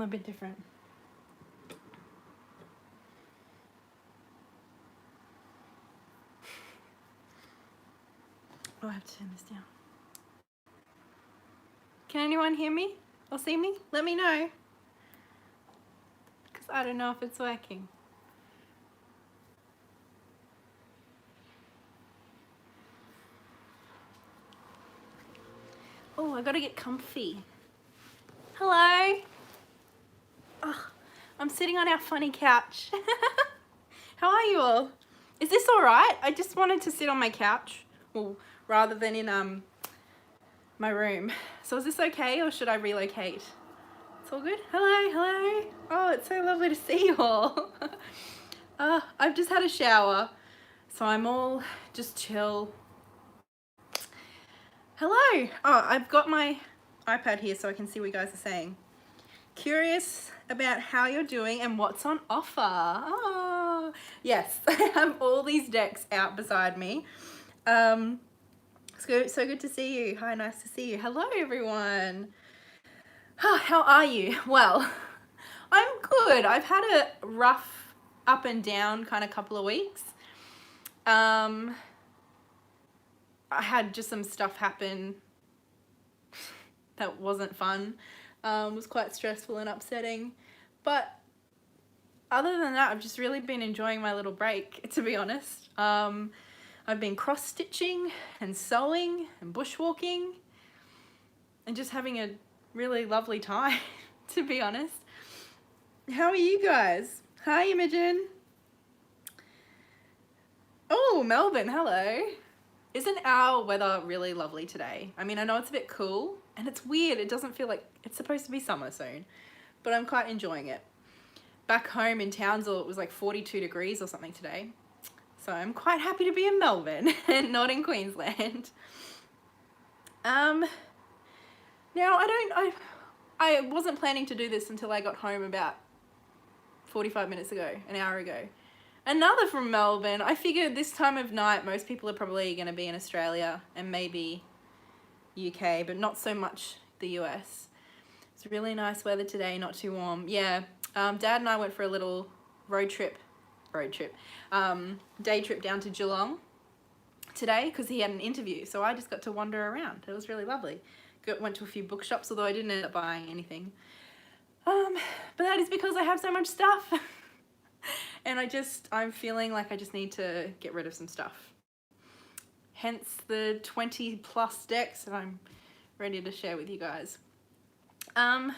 a bit different. Oh, I have to turn this down. Can anyone hear me or see me? Let me know. Because I don't know if it's working. Oh, I gotta get comfy. Hello. Oh, I'm sitting on our funny couch. How are you all? Is this all right? I just wanted to sit on my couch, well, rather than in my room. So is this okay, or should I relocate? It's all good? Hello, hello. Oh, it's so lovely to see you all. I've just had a shower, so I'm all just chill. Hello. Oh, I've got my iPad here so I can see what you guys are saying. Curious about how you're doing and what's on offer. Oh, yes, I have all these decks out beside me. It's so good to see you. Hi, nice to see you. Hello, everyone. Oh, how are you? Well, I'm good. I've had a rough up and down kind of couple of weeks. I had just some stuff happen that wasn't fun. Was quite stressful and upsetting. But other than that, I've just really been enjoying my little break, to be honest. I've been cross-stitching and sewing and bushwalking and just having a really lovely time, to be honest. How are you guys? Hi, Imogen. Oh, Melbourne, hello. Isn't our weather really lovely today? I mean, I know it's a bit cool and it's weird. It doesn't feel like it's supposed to be summer soon, but I'm quite enjoying it. Back home in Townsville, it was like 42 degrees or something today. So I'm quite happy to be in Melbourne and not in Queensland. Now I wasn't planning to do this until I got home about 45 minutes ago, an hour ago. Another from Melbourne. I figured this time of night, most people are probably going to be in Australia and maybe UK, but not so much the US. It's really nice weather today, not too warm. Yeah, Dad and I went for a little day trip down to Geelong today because he had an interview. So I just got to wander around. It was really lovely. Went to a few bookshops, although I didn't end up buying anything. But that is because I have so much stuff. And I'm feeling like I just need to get rid of some stuff. Hence the 20 plus decks that I'm ready to share with you guys. 5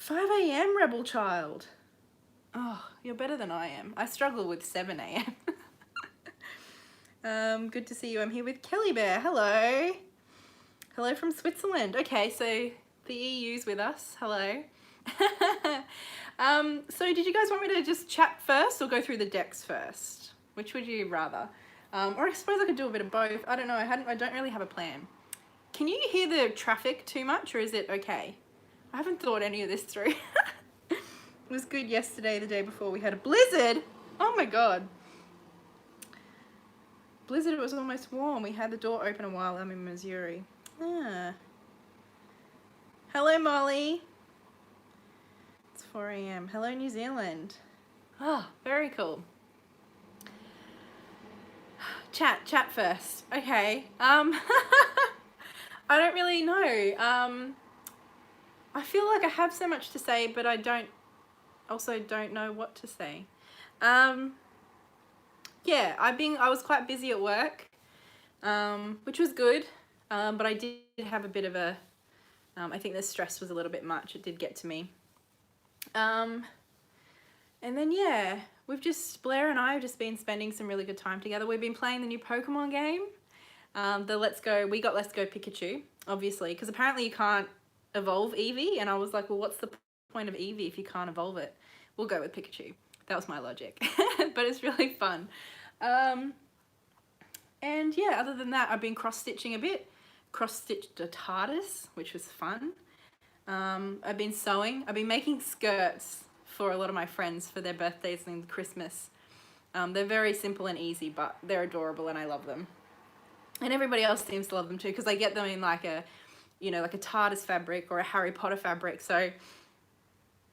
a.m. Rebel Child. Oh, you're better than I am. I struggle with 7 a.m. Good to see you. I'm here with Kelly Bear. Hello. Hello from Switzerland. Okay, so the EU's with us. Hello. So did you guys want me to just chat first or go through the decks first? Which would you rather? Or I suppose I could do a bit of both. I don't know. I don't really have a plan. Can you hear the traffic too much, or is it okay? I haven't thought any of this through. It was good yesterday, the day before we had a blizzard. Oh my God. Blizzard, it was almost warm. We had the door open a while. I'm in Missouri. Ah. Hello, Molly. It's 4 a.m. Hello, New Zealand. Oh, very cool. Chat first. Okay. I don't really know. I feel like I have so much to say, but I don't know what to say. Yeah, I was quite busy at work, which was good. But I did have a bit of a, I think the stress was a little bit much. It did get to me. And then, yeah, Blair and I have just been spending some really good time together. We've been playing the new Pokemon game, we got Let's Go Pikachu, obviously, because apparently you can't evolve Eevee. And I was like, well, what's the point of Eevee if you can't evolve it? We'll go with Pikachu. That was my logic, but it's really fun. And yeah, other than that, I've been cross-stitching a bit. Cross-stitched a TARDIS, which was fun. I've been sewing. I've been making skirts for a lot of my friends for their birthdays and Christmas. They're very simple and easy, but they're adorable and I love them. And everybody else seems to love them too, because I get them in like a TARDIS fabric or a Harry Potter fabric. So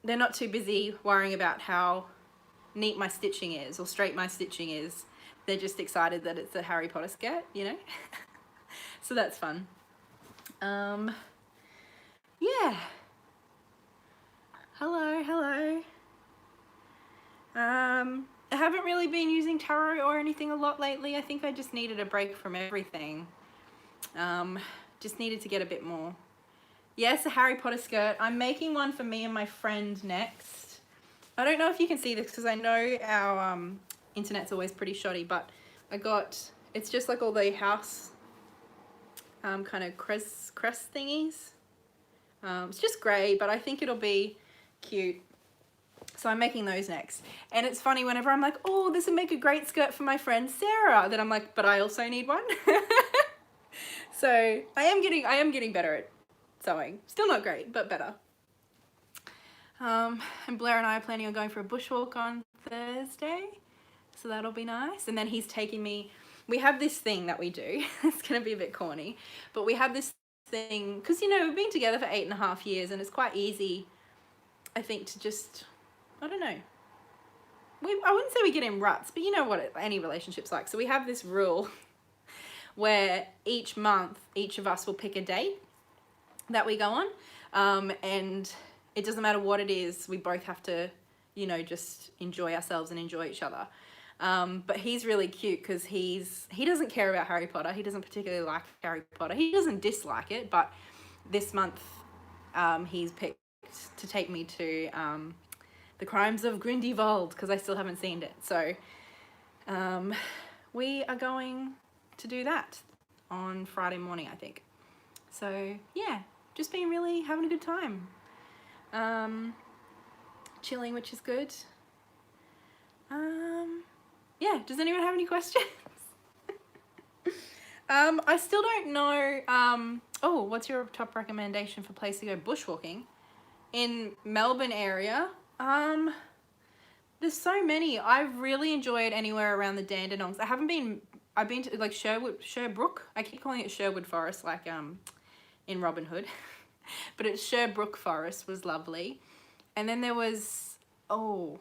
they're not too busy worrying about how neat my stitching is or straight my stitching is. They're just excited that it's a Harry Potter skirt, you know. So that's fun. Yeah. Hello. I haven't really been using tarot or anything a lot lately. I think I just needed a break from everything. Just needed to get a bit more. Yes, a Harry Potter skirt. I'm making one for me and my friend next. I don't know if you can see this because I know our internet's always pretty shoddy, but I got, it's just like all the house kind of crest thingies. It's just grey, but I think it'll be cute. So I'm making those next. And it's funny, whenever I'm like, oh, this would make a great skirt for my friend Sarah, then I'm like, but I also need one. So I am getting better at sewing. Still not great, but better. And Blair and I are planning on going for a bushwalk on Thursday, so that'll be nice. And then he's taking me, we have this thing that we do, it's gonna be a bit corny, but we have this thing, because you know, we've been together for 8.5 years and it's quite easy, I think, to just, I don't know, I wouldn't say we get in ruts, but you know what any relationship's like. So we have this rule where each month, each of us will pick a date that we go on, and it doesn't matter what it is, we both have to, you know, just enjoy ourselves and enjoy each other. But he's really cute because he doesn't care about Harry Potter. He doesn't particularly like Harry Potter. He doesn't dislike it, but this month he's picked to take me to The Crimes of Grindelwald because I still haven't seen it. So we are going to do that on Friday morning, I think. So yeah, just been really having a good time. Chilling, which is good. Yeah, does anyone have any questions? I still don't know, oh, what's your top recommendation for place to go bushwalking? In Melbourne area, there's so many. I've really enjoyed anywhere around the Dandenongs. I've been to like Sherbrooke. I keep calling it Sherwood Forest, like in Robin Hood. But it's Sherbrooke Forest was lovely. And then there was, oh,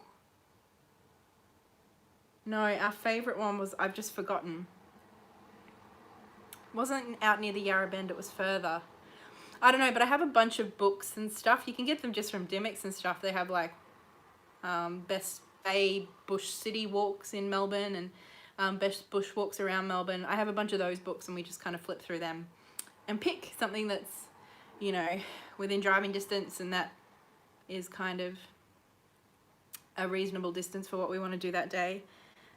no, our favourite one was, I've just forgotten. It wasn't out near the Yarra Bend, it was further. I don't know, but I have a bunch of books and stuff. You can get them just from Dimmicks and stuff. They have like best Bay bush city walks in Melbourne and best bush walks around Melbourne. I have a bunch of those books and we just kind of flip through them and pick something that's, you know, within driving distance and that is kind of a reasonable distance for what we want to do that day.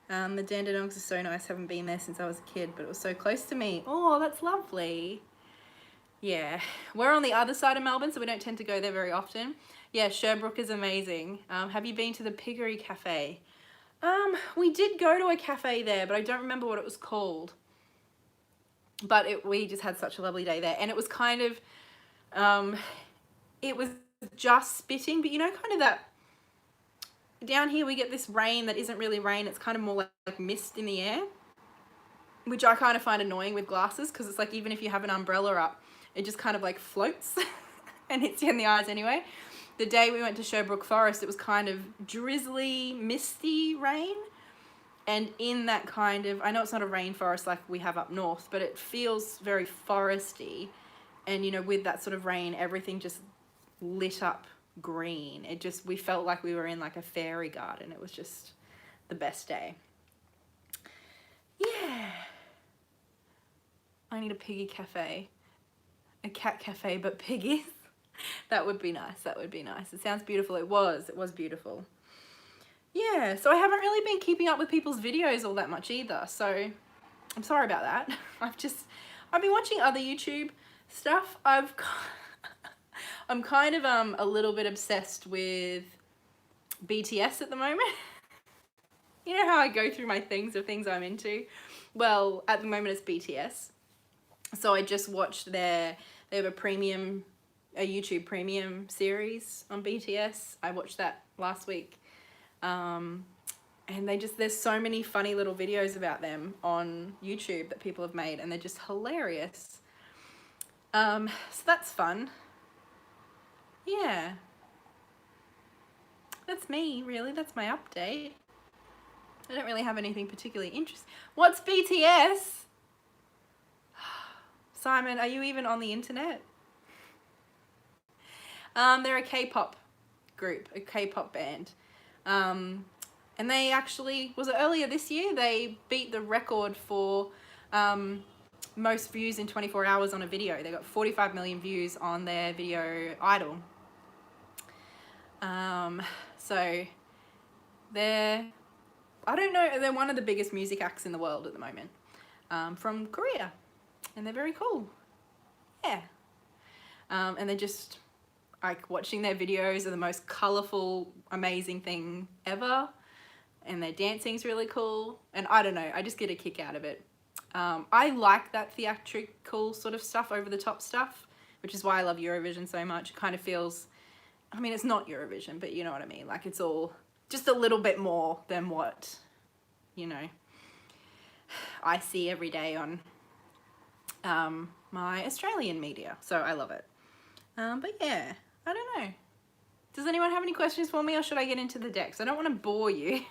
The Dandenongs are so nice. Haven't been there since I was a kid, but it was so close to me. Oh, that's lovely. Yeah, we're on the other side of Melbourne, so we don't tend to go there very often. Yeah, Sherbrooke is amazing. Have you been to the Piggery Cafe? We did go to a cafe there, but I don't remember what it was called. But we just had such a lovely day there, and it was kind of, it was just spitting, but you know, kind of that, down here we get this rain that isn't really rain, it's kind of more like mist in the air, which I kind of find annoying with glasses, because it's like even if you have an umbrella up, it just kind of like floats and hits you in the eyes anyway. The day we went to Sherbrooke Forest, it was kind of drizzly, misty rain, and in that kind of, I know it's not a rainforest like we have up north, but it feels very foresty, and you know, with that sort of rain, everything just lit up green. It just, we felt like we were in like a fairy garden. It was just the best day. Yeah, I need a piggy cafe, a cat cafe but piggies. That would be nice. That would be nice. It sounds beautiful. It was beautiful. Yeah, so I haven't really been keeping up with people's videos all that much either, so I'm sorry about that. I've been watching other YouTube stuff. I'm kind of a little bit obsessed with BTS at the moment. You know how I go through my things of things I'm into? Well, at the moment it's BTS. So I just watched they have a YouTube premium series on BTS. I watched that last week. And there's so many funny little videos about them on YouTube that people have made, and they're just hilarious. So that's fun. Yeah. That's me, really. That's my update. I don't really have anything particularly interesting. What's BTS? Simon, are you even on the internet? They're a K-pop group, a K-pop band. And they actually, was it earlier this year? They beat the record for most views in 24 hours on a video. They got 45 million views on their video Idol. So they're, I don't know, they're one of the biggest music acts in the world at the moment, from Korea, and they're very cool. Yeah. And they're just, like, watching their videos are the most colorful, amazing thing ever, and their dancing's really cool, and I don't know, I just get a kick out of it. I like that theatrical sort of stuff, over the top stuff, which is why I love Eurovision so much. It kind of feels, I mean, it's not Eurovision, but you know what I mean, like, it's all just a little bit more than what, you know, I see every day on my Australian media, so I love it. But yeah, I don't know. Does anyone have any questions for me, or should I get into the decks? I don't want to bore you,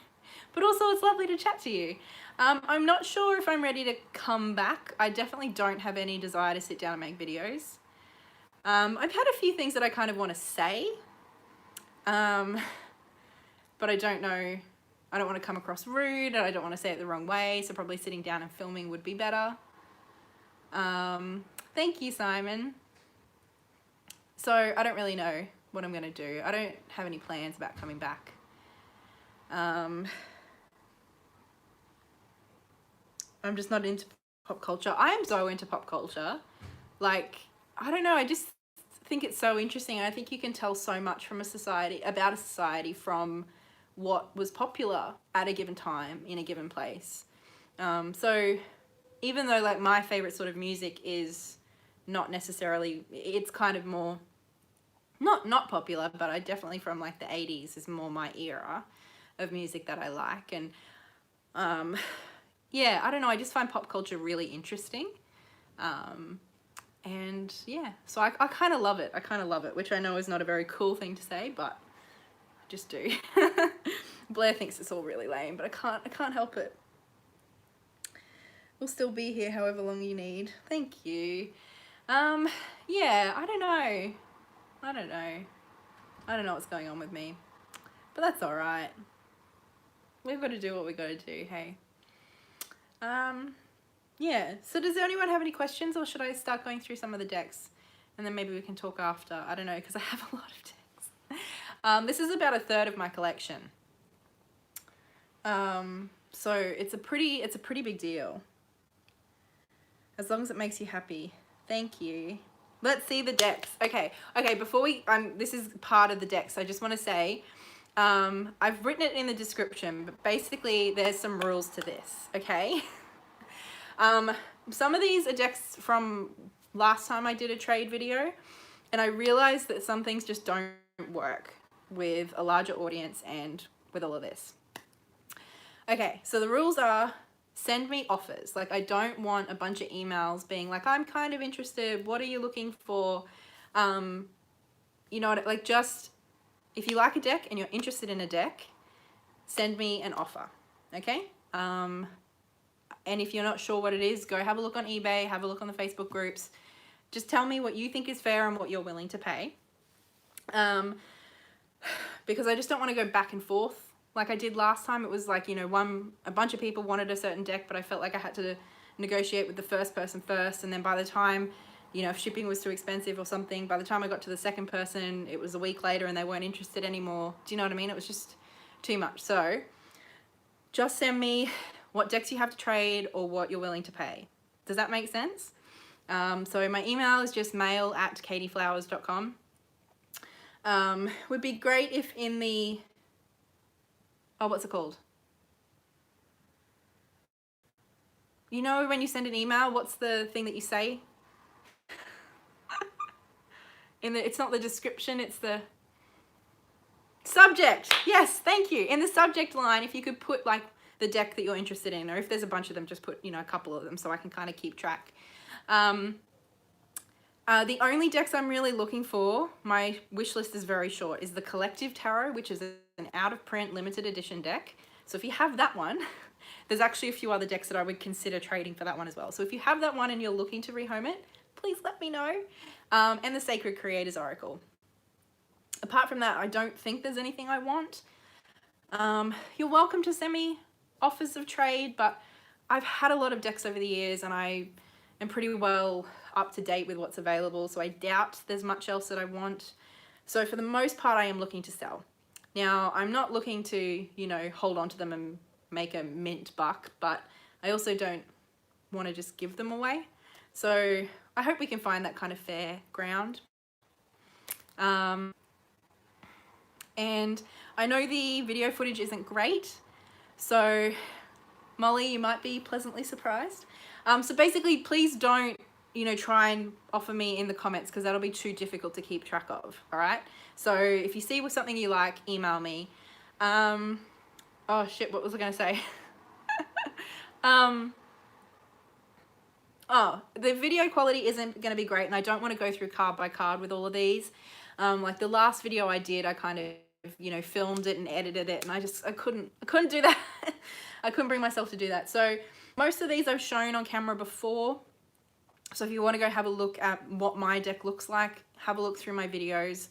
but also it's lovely to chat to you. I'm not sure if I'm ready to come back. I definitely don't have any desire to sit down and make videos. I've had a few things that I kind of want to say, but I don't know. I don't want to come across rude, and I don't want to say it the wrong way, so probably sitting down and filming would be better. Thank you, Simon. So I don't really know what I'm going to do. I don't have any plans about coming back. I'm just not into pop culture. I am so into pop culture. Like, I don't know, I just think it's so interesting. I think you can tell so much from a society, about a society, from what was popular at a given time in a given place. So even though, like, my favorite sort of music is not necessarily, it's kind of more not popular, but I definitely, from like the 80s is more my era of music that I like. And yeah, I don't know, I just find pop culture really interesting. And yeah, so I kind of love it. I kind of love it, which I know is not a very cool thing to say, but I just do. Blair thinks it's all really lame, but I can't help it. We'll still be here however long you need. Thank you. Yeah, I don't know. I don't know what's going on with me, but that's all right. We've got to do what we got to do, hey. Yeah, so does anyone have any questions, or should I start going through some of the decks and then maybe we can talk after? I don't know, because I have a lot of decks. This is about a third of my collection. So it's a pretty big deal. As long as it makes you happy. Thank you. Let's see the decks. Okay, before we, this is part of the decks. I just want to say, I've written it in the description, but basically there's some rules to this, okay? Some of these are decks from last time I did a trade video, and I realized that some things just don't work with a larger audience and with all of this. Okay, so the rules are, send me offers. Like, I don't want a bunch of emails being like, I'm kind of interested, what are you looking for? You know what, like, just, if you like a deck and you're interested in a deck, send me an offer, okay? And if you're not sure what it is, go have a look on eBay, have a look on the Facebook groups. Just tell me what you think is fair and what you're willing to pay. Because I just don't want to go back and forth like I did last time. It was like, you know, a bunch of people wanted a certain deck, but I felt like I had to negotiate with the first person first, and then by the time, you know, if shipping was too expensive or something, by the time I got to the second person, it was a week later and they weren't interested anymore. Do you know what I mean? It was just too much. So just send me what decks you have to trade or what you're willing to pay. Does that make sense? So my email is just mail@kateyflowers.com. Would be great if in the, oh, what's it called? You know, when you send an email, what's the thing that you say? It's not the description, it's the subject. Yes, thank you. In the subject line, if you could put like the deck that you're interested in, or if there's a bunch of them, just put, you know, a couple of them so I can kind of keep track. The only decks I'm really looking for, my wish list is very short, is the Collective Tarot, which is an out-of-print limited edition deck. So if you have that one, there's actually a few other decks that I would consider trading for that one as well. So if you have that one and you're looking to rehome it, please let me know. And the Sacred Creators Oracle. Apart from that, I don't think there's anything I want. You're welcome to send me offers of trade, but I've had a lot of decks over the years and I am pretty well up to date with what's available, so I doubt there's much else that I want. So for the most part, I am looking to sell. Now, I'm not looking to, you know, hold on to them and make a mint buck, but I also don't want to just give them away. So I hope we can find that kind of fair ground. And I know the video footage isn't great, so Molly, you might be pleasantly surprised. So basically, please don't, you know, try and offer me in the comments because that'll be too difficult to keep track of, all right? So if you see something you like, email me. Oh shit, what was I gonna say? Oh, the video quality isn't gonna be great and I don't wanna go through card by card with all of these. Like the last video I did, I kind of, you know, filmed it and edited it and I couldn't do that. I couldn't bring myself to do that. So most of these I've shown on camera before. So if you want to go have a look at what my deck looks like, have a look through my videos.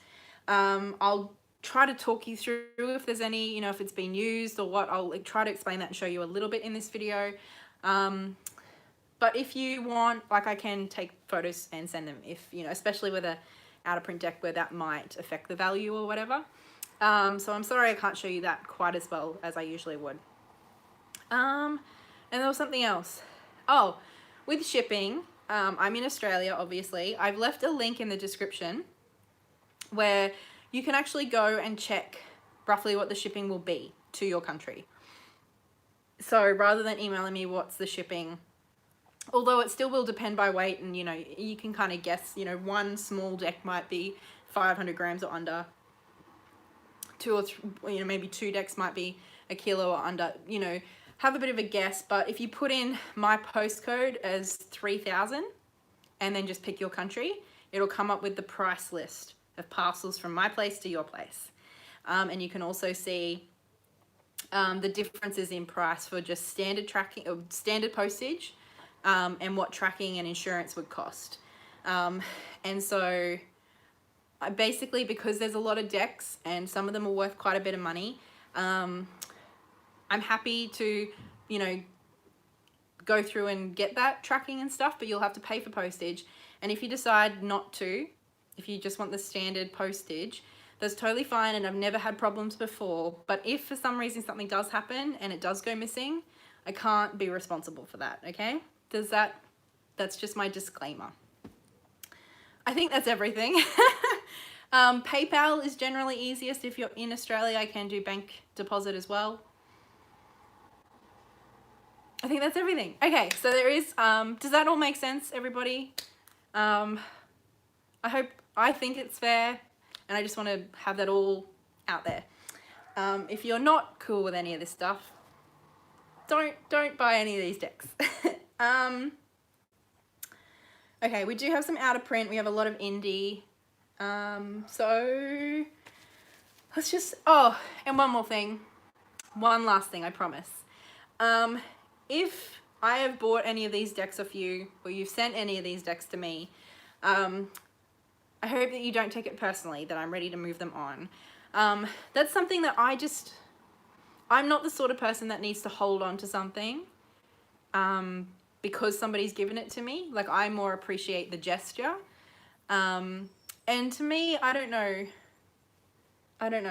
I'll try to talk you through if there's any, you know, if it's been used or what. I'll try to explain that and show you a little bit in this video. But if you want, like, I can take photos and send them if, you know, especially with a out of print deck where that might affect the value or whatever. So I'm sorry I can't show you that quite as well as I usually would. And there was something else. Oh, with shipping, I'm in Australia, obviously. I've left a link in the description where you can actually go and check roughly what the shipping will be to your country. So rather than emailing me what's the shipping, although it still will depend by weight and, you know, you can kind of guess, you know, one small deck might be 500 grams or under. Two or three, you know, maybe two decks might be a kilo or under, you know, have a bit of a guess. But if you put in my postcode as 3,000 and then just pick your country, it'll come up with the price list of parcels from my place to your place. And you can also see the differences in price for just standard tracking or standard postage and what tracking and insurance would cost. And so basically, because there's a lot of decks and some of them are worth quite a bit of money, I'm happy to, you know, go through and get that tracking and stuff, but you'll have to pay for postage. And if you decide not to, if you just want the standard postage, that's totally fine, and I've never had problems before. But if for some reason something does happen and it does go missing, I can't be responsible for that, okay? That's just my disclaimer. I think that's everything. PayPal is generally easiest. If you're in Australia, I can do bank deposit as well. I think that's everything. Okay, so there is, does that all make sense, everybody? I think it's fair, and I just want to have that all out there. If you're not cool with any of this stuff, don't buy any of these decks. Okay, we do have some out of print. We have a lot of indie. So let's just, oh, and one more thing. One last thing, I promise. If I have bought any of these decks off you, or you've sent any of these decks to me, I hope that you don't take it personally, that I'm ready to move them on. That's something that I'm not the sort of person that needs to hold on to something because somebody's given it to me. Like, I more appreciate the gesture. And to me, I don't know. I don't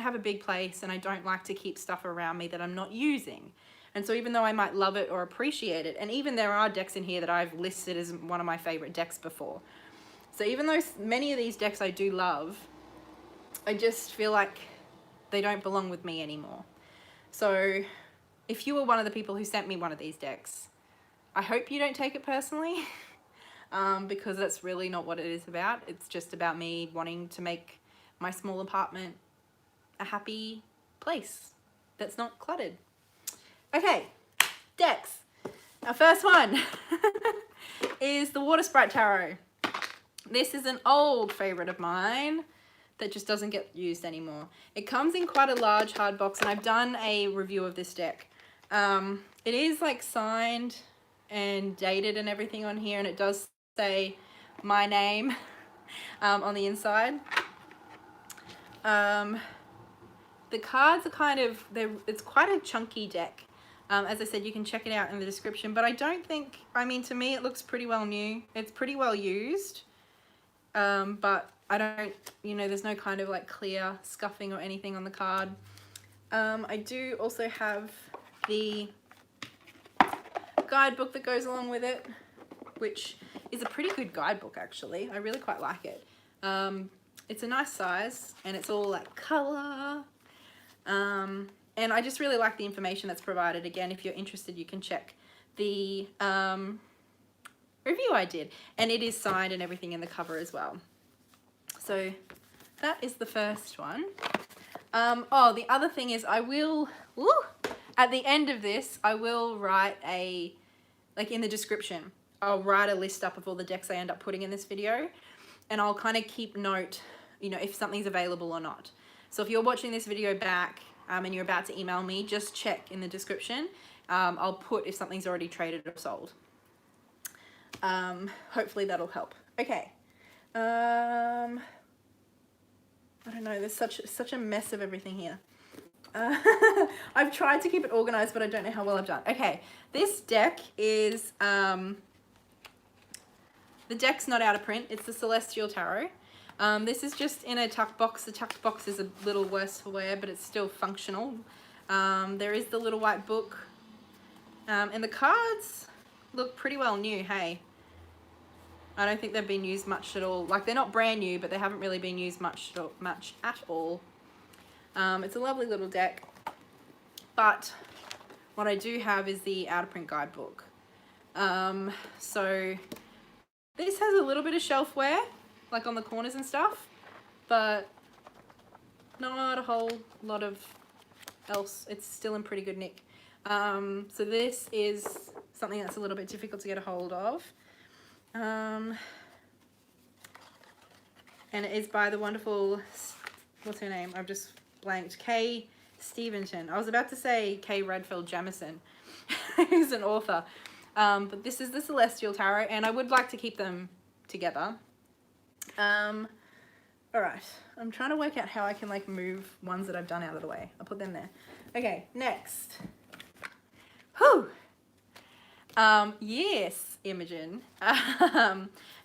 have a big place, and I don't like to keep stuff around me that I'm not using. And so even though I might love it or appreciate it, and even there are decks in here that I've listed as one of my favorite decks before. So even though many of these decks I do love, I just feel like they don't belong with me anymore. So if you were one of the people who sent me one of these decks, I hope you don't take it personally. Because that's really not what it is about. It's just about me wanting to make my small apartment a happy place that's not cluttered. Okay, decks. Our first one is the Watersprite Tarot. This is an old favorite of mine that just doesn't get used anymore. It comes in quite a large hard box, and I've done a review of this deck. It is like signed and dated and everything on here, and it does say my name on the inside. The cards are kind of, it's quite a chunky deck. As I said, you can check it out in the description, but I don't think, I mean, to me it looks pretty well new. It's pretty well used, but I don't, you know, there's no kind of like clear scuffing or anything on the card. I do also have the guidebook that goes along with it, which is a pretty good guidebook actually. I really quite like it. It's a nice size, and it's all like colour. And I just really like the information that's provided. Again, if you're interested, you can check the review I did, and it is signed and everything in the cover as well. So that is the first one. Oh, the other thing is I will, at the end of this, I will write like in the description, I'll write a list up of all the decks I end up putting in this video, and I'll kind of keep note, you know, if something's available or not. So if you're watching this video back and you're about to email me, just check in the description. I'll put if something's already traded or sold. Hopefully that'll help. Okay. I don't know, there's such a mess of everything here. I've tried to keep it organized, but I don't know how well I've done. Okay, this deck is, the deck's not out of print. It's the Celestial Tarot. This is just in a tuck box. The tuck box is a little worse for wear, but it's still functional. There is the little white book. And the cards look pretty well new, hey. I don't think they've been used much at all. Like, they're not brand new, but they haven't really been used much at all. It's a lovely little deck. But what I do have is the out of print guidebook. So this has a little bit of shelf wear, like on the corners and stuff, but not a whole lot of else. It's still in pretty good nick. So this is something that's a little bit difficult to get a hold of. And it is by the wonderful, what's her name? I've just blanked. Kay Stevenson. I was about to say Kay Redfield Jamison, who's an author. But this is the Celestial Tarot, and I would like to keep them together. All right. I'm trying to work out how I can like move ones that I've done out of the way. I'll put them there. Okay, next. Whew. Yes, Imogen.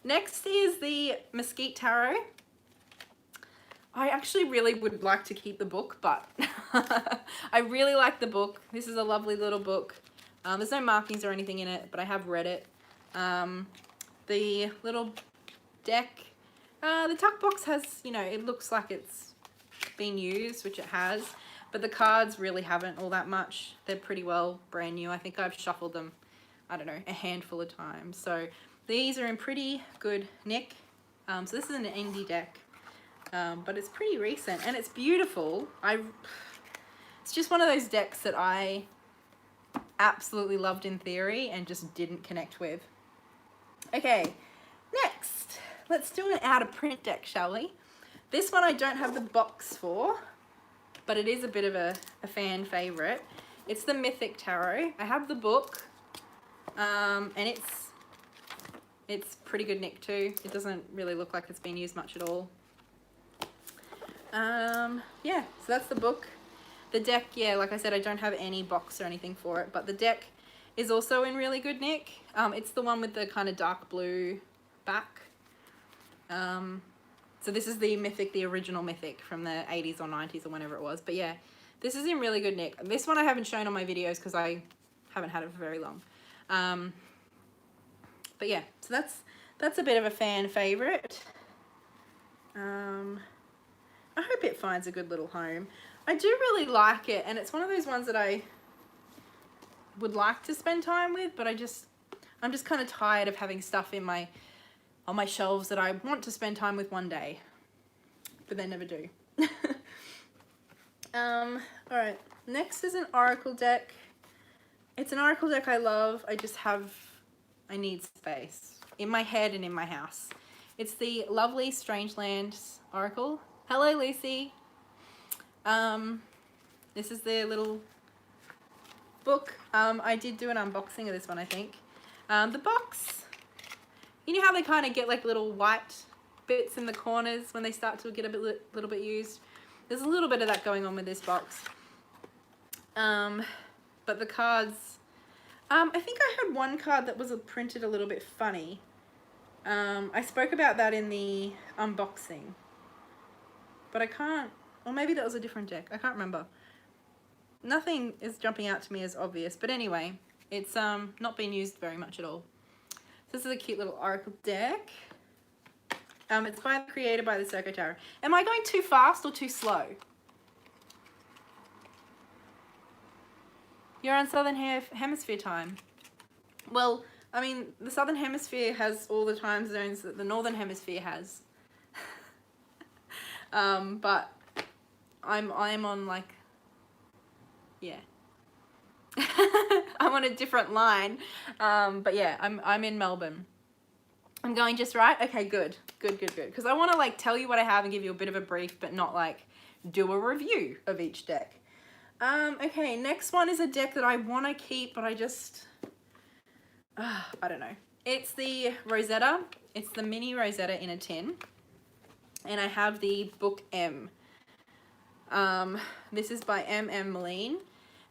Next is the Mesquite Tarot. I actually really would like to keep the book, but I really like the book. This is a lovely little book. There's no markings or anything in it, but I have read it. The little deck, the tuck box has, you know, it looks like it's been used, which it has, but the cards really haven't all that much. They're pretty well brand new. I think I've shuffled them, I don't know, a handful of times. So these are in pretty good nick. So this is an indie deck, but it's pretty recent and it's beautiful. It's just one of those decks that I absolutely loved in theory and just didn't connect with. Okay, next, let's do an out of print deck, shall we? This one I don't have the box for, but it is a bit of a fan favorite. It's the Mythic Tarot. I have the book, and it's pretty good nick too. It doesn't really look like it's been used much at all. Yeah, so that's the book. The deck, yeah, like I said, I don't have any box or anything for it, but the deck is also in really good nick. It's the one with the kind of dark blue back. So this is the Mythic, the original Mythic from the 80s or 90s or whenever it was. But yeah, this is in really good nick. This one I haven't shown on my videos because I haven't had it for very long. But yeah, so that's a bit of a fan favorite. I hope it finds a good little home. I do really like it, and it's one of those ones that I would like to spend time with, but I'm just kind of tired of having stuff on my shelves that I want to spend time with one day, but they never do. All right, next is an Oracle deck. It's an Oracle deck I love. I need space. in my head and in my house. It's the lovely Strangeland Oracle. Hello, Lucy. This is their little book. I did do an unboxing of this one, I think. The box, you know how they kind of get like little white bits in the corners when they start to get a little bit used? There's a little bit of that going on with this box. But the cards, I think I had one card that was printed a little bit funny. I spoke about that in the unboxing, but I can't, or maybe that was a different deck. I can't remember. Nothing is jumping out to me as obvious, but anyway, it's not been used very much at all. So this is a cute little oracle deck. It's created by the Mythic Tarot. Am I going too fast or too slow? You're on Southern Hemisphere time. Well, I mean, the Southern Hemisphere has all the time zones that the Northern Hemisphere has. But I'm on like, yeah. I'm on a different line. But yeah, I'm in Melbourne. I'm going just right? Okay, good. Because I want to like tell you what I have and give you a bit of a brief, but not like do a review of each deck. Okay, next one is a deck that I want to keep, but I just, I don't know. It's the Rosetta. It's the mini Rosetta in a tin. And I have the book M. This is by M.M. Moline.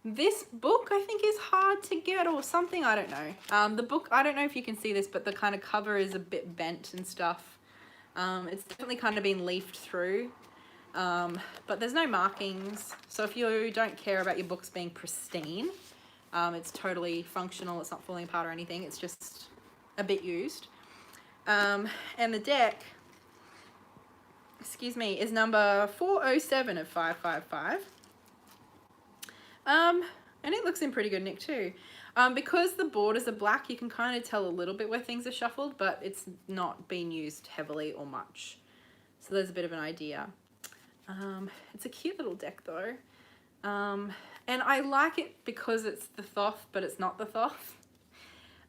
This book I think is hard to get or something, I don't know. The book, I don't know if you can see this, but the kind of cover is a bit bent and stuff. It's definitely kind of been leafed through. But there's no markings, so if you don't care about your books being pristine, it's totally functional, it's not falling apart or anything, it's just a bit used. And the deck, excuse me, is number 407 of 555. And it looks in pretty good nick too. Because the borders are black, you can kind of tell a little bit where things are shuffled, but it's not been used heavily or much. So there's a bit of an idea. It's a cute little deck though. And I like it because it's the Thoth, but it's not the Thoth.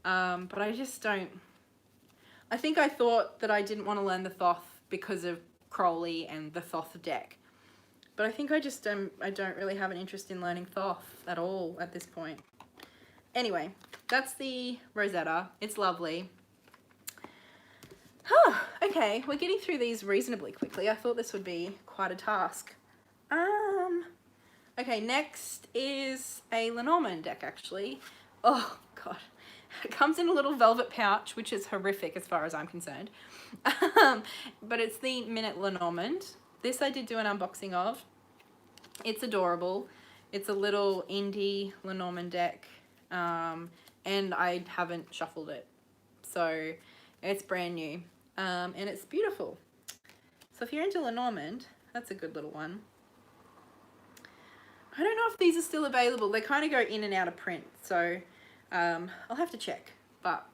But I just don't, I think I thought that I didn't want to learn the Thoth because of Crowley and the Thoth deck. But I think I just I don't really have an interest in learning Thoth at all at this point. Anyway, that's the Rosetta. It's lovely. Okay, we're getting through these reasonably quickly. I thought this would be quite a task. Okay, next is a Lenormand deck, actually. Oh, God. It comes in a little velvet pouch, which is horrific as far as I'm concerned. But it's the Minute Lenormand. This I did do an unboxing of. It's adorable. It's a little indie Lenormand deck. And I haven't shuffled it. So it's brand new. And it's beautiful. So if you're into Lenormand, that's a good little one. I don't know if these are still available. They kind of go in and out of print. So I'll have to check. But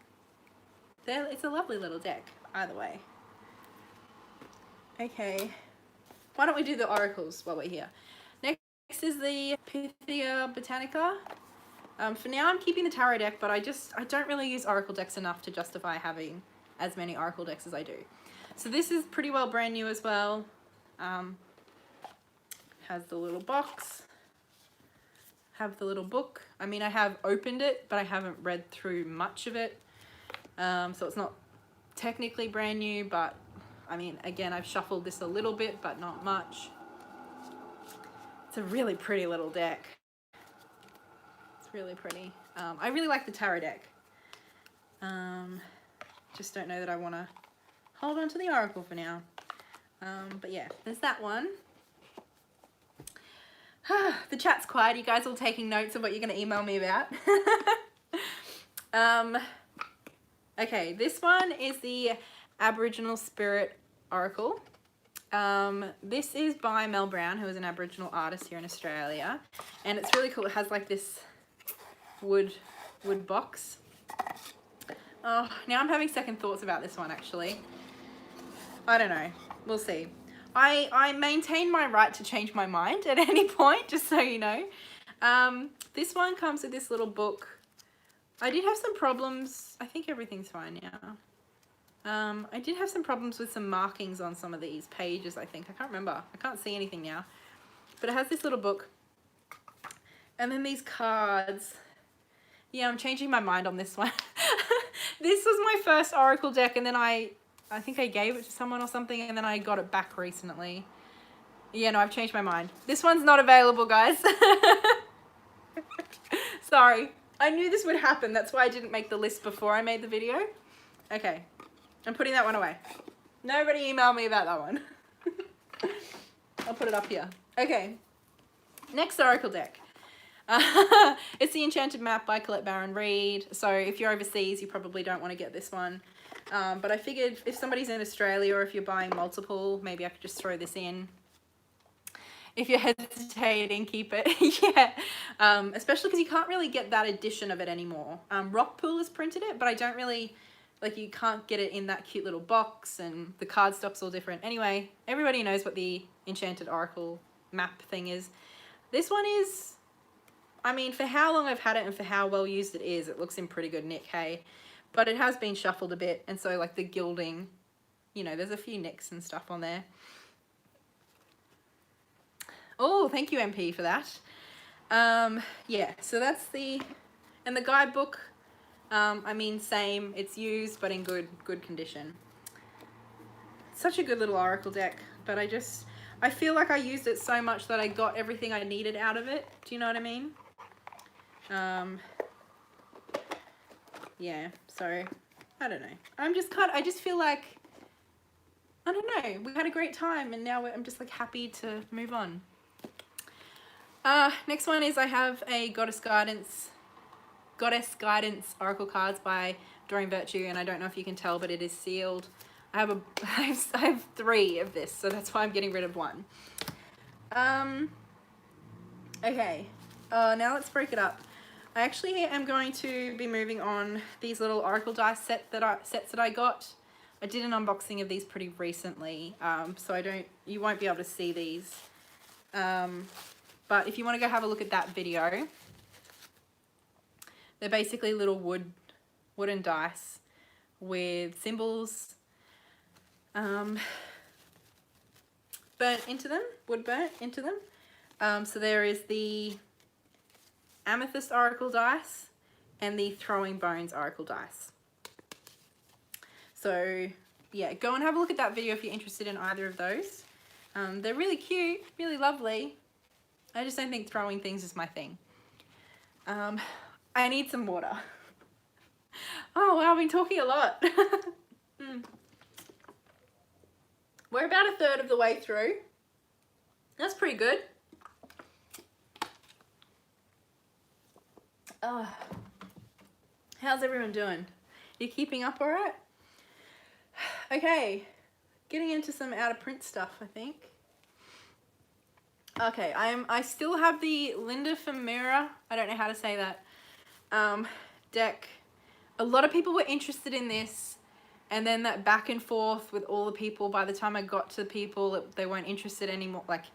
it's a lovely little deck either way. Okay. Why don't we do the oracles while we're here? Next is the Pythia Botanica. For now I'm keeping the tarot deck, but I don't really use oracle decks enough to justify having as many oracle decks as I do. So this is pretty well brand new as well. Has the little box. Have the little book. I mean, I have opened it, but I haven't read through much of it. So it's not technically brand new, but I mean, again, I've shuffled this a little bit, but not much. It's a really pretty little deck. It's really pretty. I really like the tarot deck. Just don't know that I want to hold on to the oracle for now. But yeah, there's that one. The chat's quiet. You guys all taking notes of what you're going to email me about. Okay, this one is the Aboriginal Spirit Oracle. This is by Mel Brown, who is an Aboriginal artist here in Australia. And it's really cool. It has like this wood box. Oh, now I'm having second thoughts about this one, actually. I don't know. We'll see. I maintain my right to change my mind at any point, just so you know. This one comes with this little book. I did have some problems. I think everything's fine now. I did have some problems with some markings on some of these pages, I think. I can't remember. I can't see anything now. But it has this little book. And then these cards. Yeah, I'm changing my mind on this one. This was my first Oracle deck, and then I think I gave it to someone or something, and then I got it back recently. Yeah, no, I've changed my mind. This one's not available, guys. Sorry. I knew this would happen. That's why I didn't make the list before I made the video. Okay. I'm putting that one away. Nobody email me about that one. I'll put it up here. Okay. Next Oracle deck. It's the Enchanted Map by Colette Baron Reid. So if you're overseas, you probably don't want to get this one. But I figured if somebody's in Australia or if you're buying multiple, maybe I could just throw this in. If you're hesitating, keep it. Yeah. Especially because you can't really get that edition of it anymore. Rockpool has printed it, but I don't really, like, you can't get it in that cute little box, and the cardstock's all different. Anyway, everybody knows what the Enchanted Oracle Map thing is. This one is, I mean, for how long I've had it and for how well used it is, it looks in pretty good nick, hey? But it has been shuffled a bit, and so, like, the gilding, you know, there's a few nicks and stuff on there. Oh, thank you, MP, for that. Yeah, so that's the, and the guidebook, I mean, same, it's used, but in good condition. Such a good little Oracle deck, but I feel like I used it so much that I got everything I needed out of it. Do you know what I mean? Yeah, so, I don't know. I just feel like, I don't know, we had a great time, and now I'm just, like, happy to move on. Next one is I have a Goddess Guidance Oracle cards by Doreen Virtue, and I don't know if you can tell, but it is sealed. I have 3 of this, so that's why I'm getting rid of one. Okay, now let's break it up. I actually am going to be moving on these little Oracle dice sets that I got. I did an unboxing of these pretty recently, so you won't be able to see these. But if you want to go have a look at that video, they're basically little wooden dice with symbols burnt into them, wood burnt into them. So there is the Amethyst Oracle dice and the Throwing Bones Oracle dice. So yeah, go and have a look at that video if you're interested in either of those. They're really cute, really lovely. I just don't think throwing things is my thing. I need some water. Oh wow, I've been talking a lot. We're about 1/3 of the way through. That's pretty good. How's everyone doing? You keeping up all right? Okay, getting into some out of print stuff, I think. Okay, I still have the Linde Famira, I don't know how to say that, deck. A lot of people were interested in this, and then that back and forth with all the people, by the time I got to people, they weren't interested anymore. Like,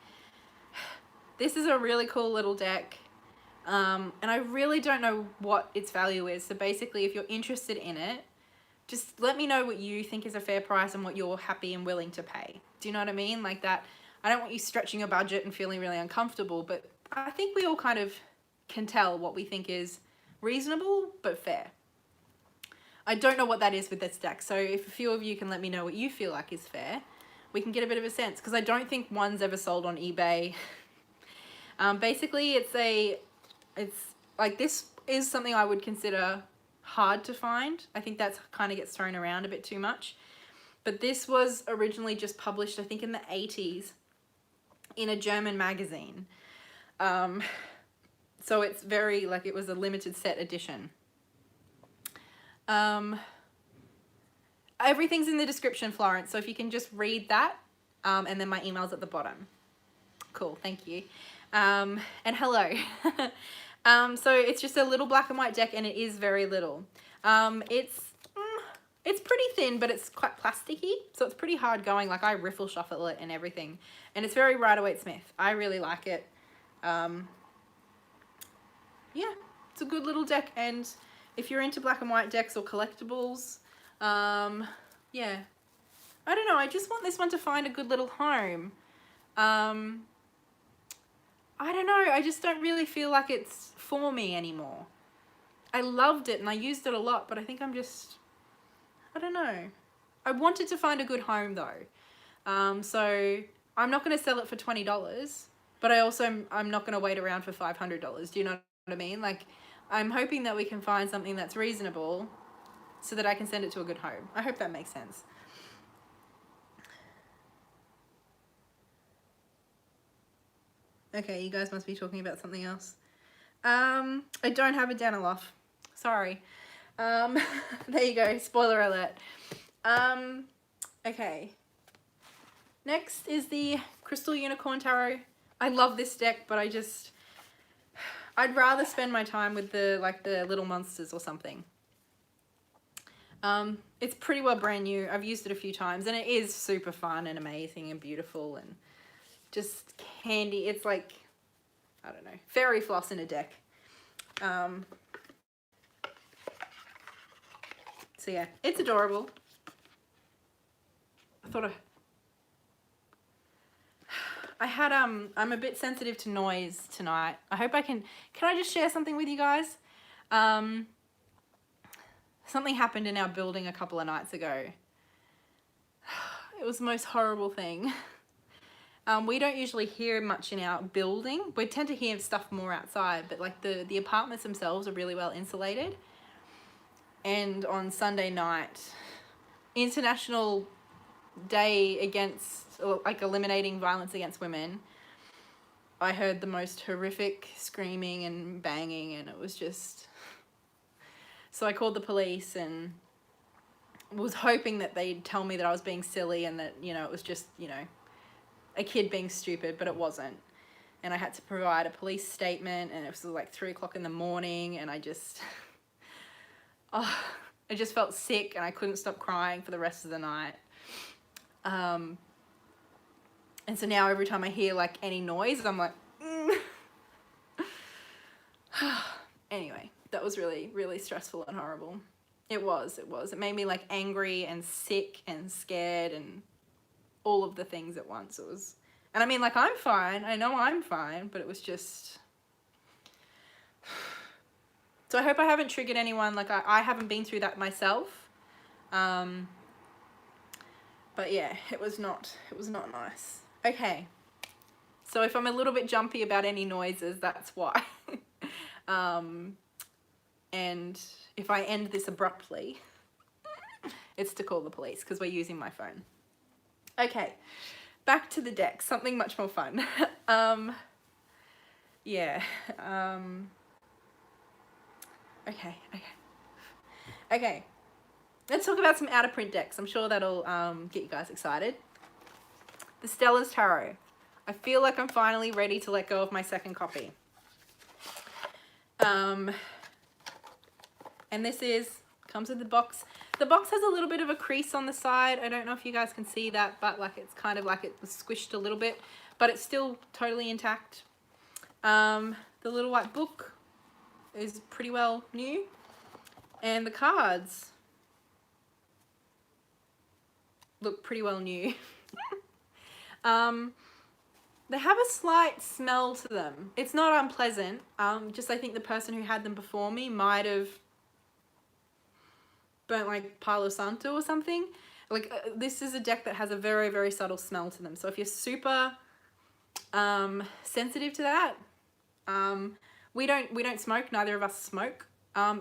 this is a really cool little deck, and I really don't know what its value is. So basically, if you're interested in it, just let me know what you think is a fair price and what you're happy and willing to pay. Do you know what I mean? Like that. I don't want you stretching your budget and feeling really uncomfortable, but I think we all kind of can tell what we think is reasonable but fair. I don't know what that is with this deck, so if a few of you can let me know what you feel like is fair, we can get a bit of a sense, because I don't think one's ever sold on eBay. Basically, it's like, this is something I would consider hard to find. I think that's kind of gets thrown around a bit too much. But this was originally just published, I think, in the 80s in a German magazine. So it's very, like, it was a limited set edition. Everything's in the description, Florence, so if you can just read that, and then my email's at the bottom. Cool, thank you. And hello. So it's just a little black and white deck, and it is very little. It's pretty thin, but it's quite plasticky, so it's pretty hard going. Like, I riffle shuffle it and everything. And it's very Rider-Waite-Smith. I really like it. Yeah, it's a good little deck, and if you're into black and white decks or collectibles, yeah. I don't know, I just want this one to find a good little home. I don't know, I just don't really feel like it's for me anymore. I loved it and I used it a lot, but I think I'm just, I don't know. I wanted to find a good home though. So I'm not going to sell it for $20, but I'm not going to wait around for $500. Do you know what I mean? Like, I'm hoping that we can find something that's reasonable so that I can send it to a good home. I hope that makes sense. Okay, you guys must be talking about something else. I don't have a dental off. Sorry. There you go. Spoiler alert. Okay. Next is the Crystal Unicorn Tarot. I love this deck, but I'd rather spend my time with the little monsters or something. It's pretty well brand new. I've used it a few times and it is super fun and amazing and beautiful and just candy. It's like, I don't know, fairy floss in a deck. So yeah, it's adorable. I'm a bit sensitive to noise tonight. I hope can I just share something with you guys? Something happened in our building a couple of nights ago. It was the most horrible thing. We don't usually hear much in our building. We tend to hear stuff more outside, but like the apartments themselves are really well insulated. And on Sunday night, International Day against, like, eliminating violence against women, I heard the most horrific screaming and banging, and it was just... So I called the police and was hoping that they'd tell me that I was being silly and that, you know, it was just, you know, a kid being stupid, but it wasn't. And I had to provide a police statement, and it was like 3 o'clock in the morning, and I just... I just felt sick and I couldn't stop crying for the rest of the night. And so now every time I hear like any noise, I'm like, Anyway, that was really, really stressful and horrible. It was. It made me like angry and sick and scared and all of the things at once. It was, and I mean, like, I'm fine. I know I'm fine, but it was just... So I hope I haven't triggered anyone. Like, I haven't been through that myself. But yeah, it was not nice. Okay. So if I'm a little bit jumpy about any noises, that's why. And if I end this abruptly, it's to call the police because we're using my phone. Okay, back to the deck, something much more fun. Yeah. Okay. Let's talk about some out of print decks. I'm sure that'll get you guys excited. The Stellas Tarot. I feel like I'm finally ready to let go of my second copy. And this comes with the box. The box has a little bit of a crease on the side. I don't know if you guys can see that, but like it's kind of like it was squished a little bit, but it's still totally intact. The little white book is pretty well new. And the cards look pretty well new. They have a slight smell to them. It's not unpleasant. Just I think the person who had them before me might have burnt like Palo Santo or something. Like this is a deck that has a very, very subtle smell to them. So if you're super sensitive to that, we don't smoke. Neither of us smoke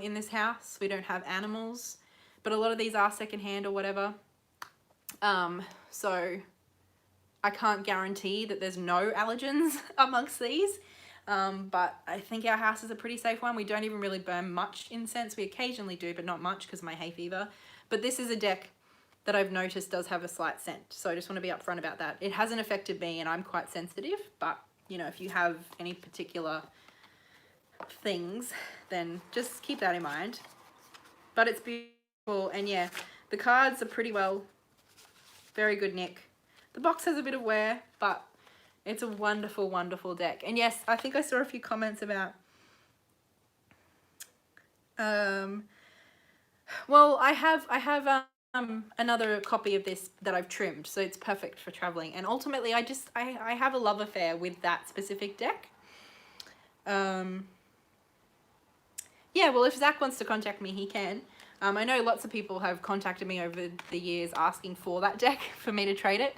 in this house. We don't have animals, but a lot of these are secondhand or whatever. So I can't guarantee that there's no allergens amongst these, but I think our house is a pretty safe one. We don't even really burn much incense. We occasionally do, but not much because of my hay fever. But this is a deck that I've noticed does have a slight scent, so I just want to be upfront about that. It hasn't affected me, and I'm quite sensitive, but you know, if you have any particular things, then just keep that in mind. But it's beautiful, and yeah, the cards are pretty well, very good nick. The box has a bit of wear, but it's a wonderful, wonderful deck. And yes, I think I saw a few comments about, well, I have another copy of this that I've trimmed, so it's perfect for traveling. And ultimately, I have a love affair with that specific deck. Yeah, well, if Zach wants to contact me, he can. I know lots of people have contacted me over the years asking for that deck for me to trade it.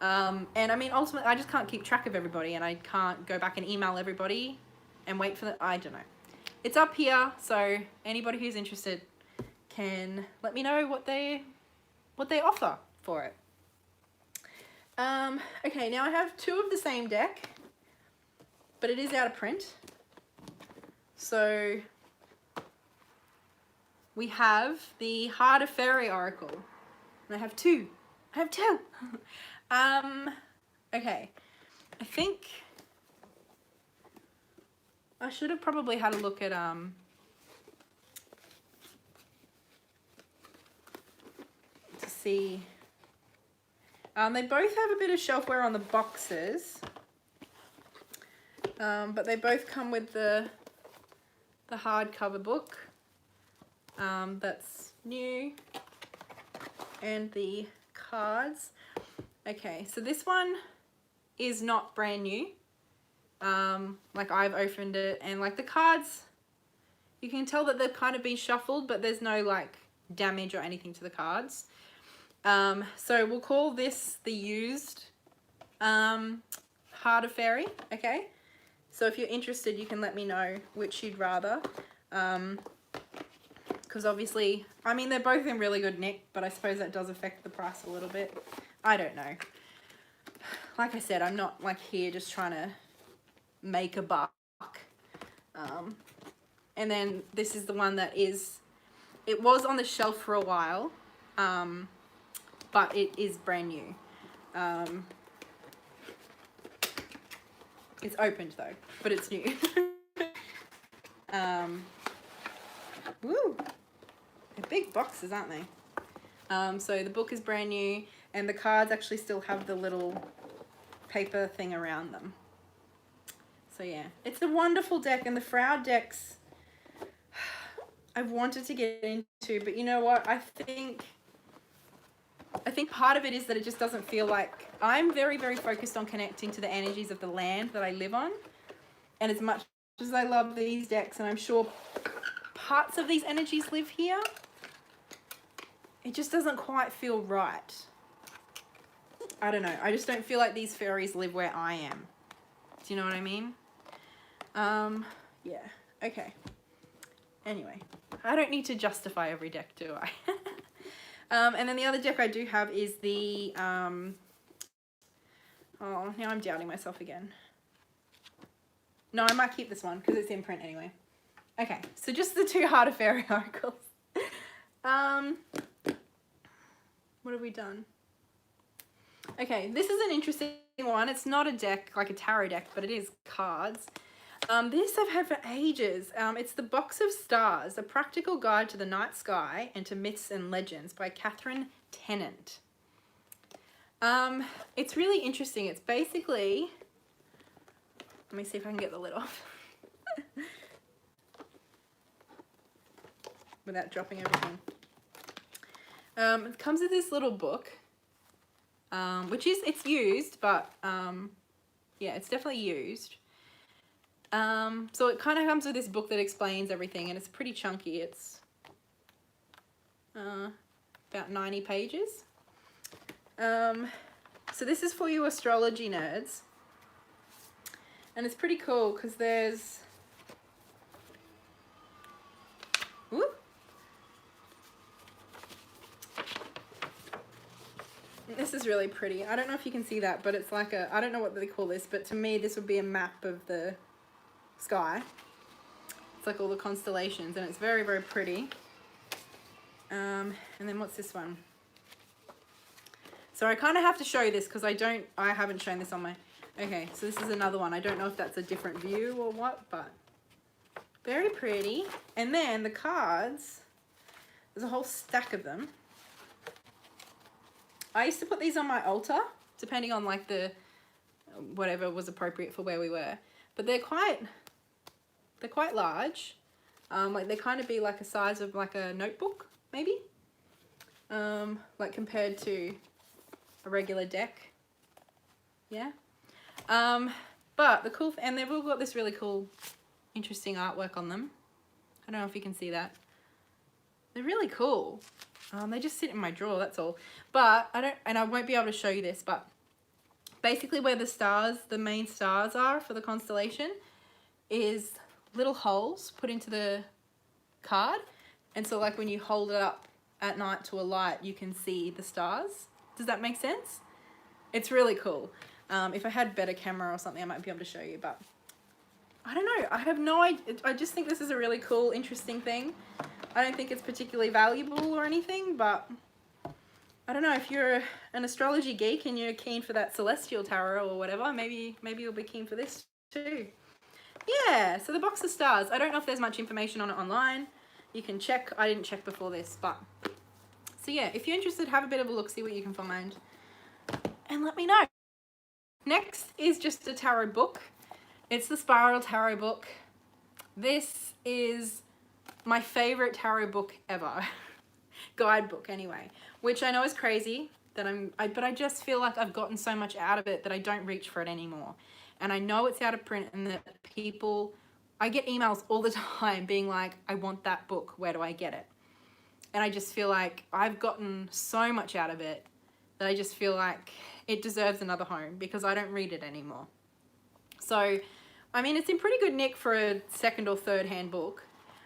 And I mean, ultimately, I just can't keep track of everybody, and I can't go back and email everybody and wait for the, I don't know. It's up here, so anybody who's interested can let me know what they offer for it. Okay, now I have two of the same deck, but it is out of print. So we have the Heart of Faerie Oracle, and I have two. Okay, I think I should have probably had a look at to see. They both have a bit of shelfware on the boxes, but they both come with the hardcover book that's new, and the cards. Okay, so this one is not brand new. Like, I've opened it, and like the cards, you can tell that they've kind of been shuffled, but there's no like damage or anything to the cards. So we'll call this the used Heart of Faerie. Okay, so if you're interested, you can let me know which you'd rather, because obviously, I mean, they're both in really good nick, but I suppose that does affect the price a little bit. I don't know. Like I said, I'm not like here just trying to make a buck. And then this is the one that is, it was on the shelf for a while, but it is brand new. It's opened though, but it's new. Woo! They're big boxes, aren't they? So the book is brand new, and the cards actually still have the little paper thing around them. So yeah, it's a wonderful deck, and the Froud decks I've wanted to get into, but you know what? I think part of it is that it just doesn't feel like, I'm very, very focused on connecting to the energies of the land that I live on. And as much as I love these decks, and I'm sure parts of these energies live here, it just doesn't quite feel right. I don't know. I just don't feel like these fairies live where I am. Do you know what I mean? Yeah. Okay. Anyway, I don't need to justify every deck, do I? And then the other deck I do have is the, oh, now I'm doubting myself again. No, I might keep this one because it's in print anyway. Okay, so just the two Heart of Faerie Oracles. What have we done? Okay, this is an interesting one. It's not a deck, like a tarot deck, but it is cards. This I've had for ages. It's The Box of Stars, A Practical Guide to the Night Sky and to Myths and Legends by Catherine Tennant. It's really interesting. It's basically, let me see if I can get the lid off without dropping everything. It comes with this little book, which is, it's used, but yeah, it's definitely used. So it kind of comes with this book that explains everything, and it's pretty chunky. It's about 90 pages. So this is for you astrology nerds, and it's pretty cool because there's, whoop. This is really pretty. I don't know if you can see that, but it's like a, I don't know what they call this, but to me this would be a map of the sky. It's like all the constellations, and it's very, very pretty. And then what's this one? So I kind of have to show this because I haven't shown this on my, okay, so this is another one. I don't know if that's a different view or what, but very pretty. And then the cards, there's a whole stack of them. I used to put these on my altar, depending on like the, whatever was appropriate for where we were. But they're quite large. Like they kind of be like a size of like a notebook, maybe. like compared to a regular deck. Yeah. But the cool, and they've all got this really cool, interesting artwork on them. I don't know if you can see that. They're really cool. They just sit in my drawer, that's all. But I won't be able to show you this, but basically where the stars, the main stars are for the constellation, is little holes put into the card. And so like when you hold it up at night to a light, you can see the stars. Does that make sense? It's really cool. If I had better camera or something, I might be able to show you, but I don't know. I have no idea. I just think this is a really cool, interesting thing. I don't think it's particularly valuable or anything, but I don't know, if you're an astrology geek and you're keen for that celestial tarot or whatever, maybe you'll be keen for this too. Yeah, so the box of stars. I don't know if there's much information on it online. You can check. I didn't check before this, but so yeah, if you're interested, have a bit of a look, see what you can find, and let me know. Next is just a tarot book. It's the Spiral Tarot book. This is my favorite tarot book ever. Guidebook anyway, which I know is crazy that but I just feel like I've gotten so much out of it that I don't reach for it anymore. And I know it's out of print and that I get emails all the time being like, I want that book, where do I get it? And I just feel like I've gotten so much out of it that I just feel like it deserves another home because I don't read it anymore. So, I mean, it's in pretty good nick for a second or third hand book.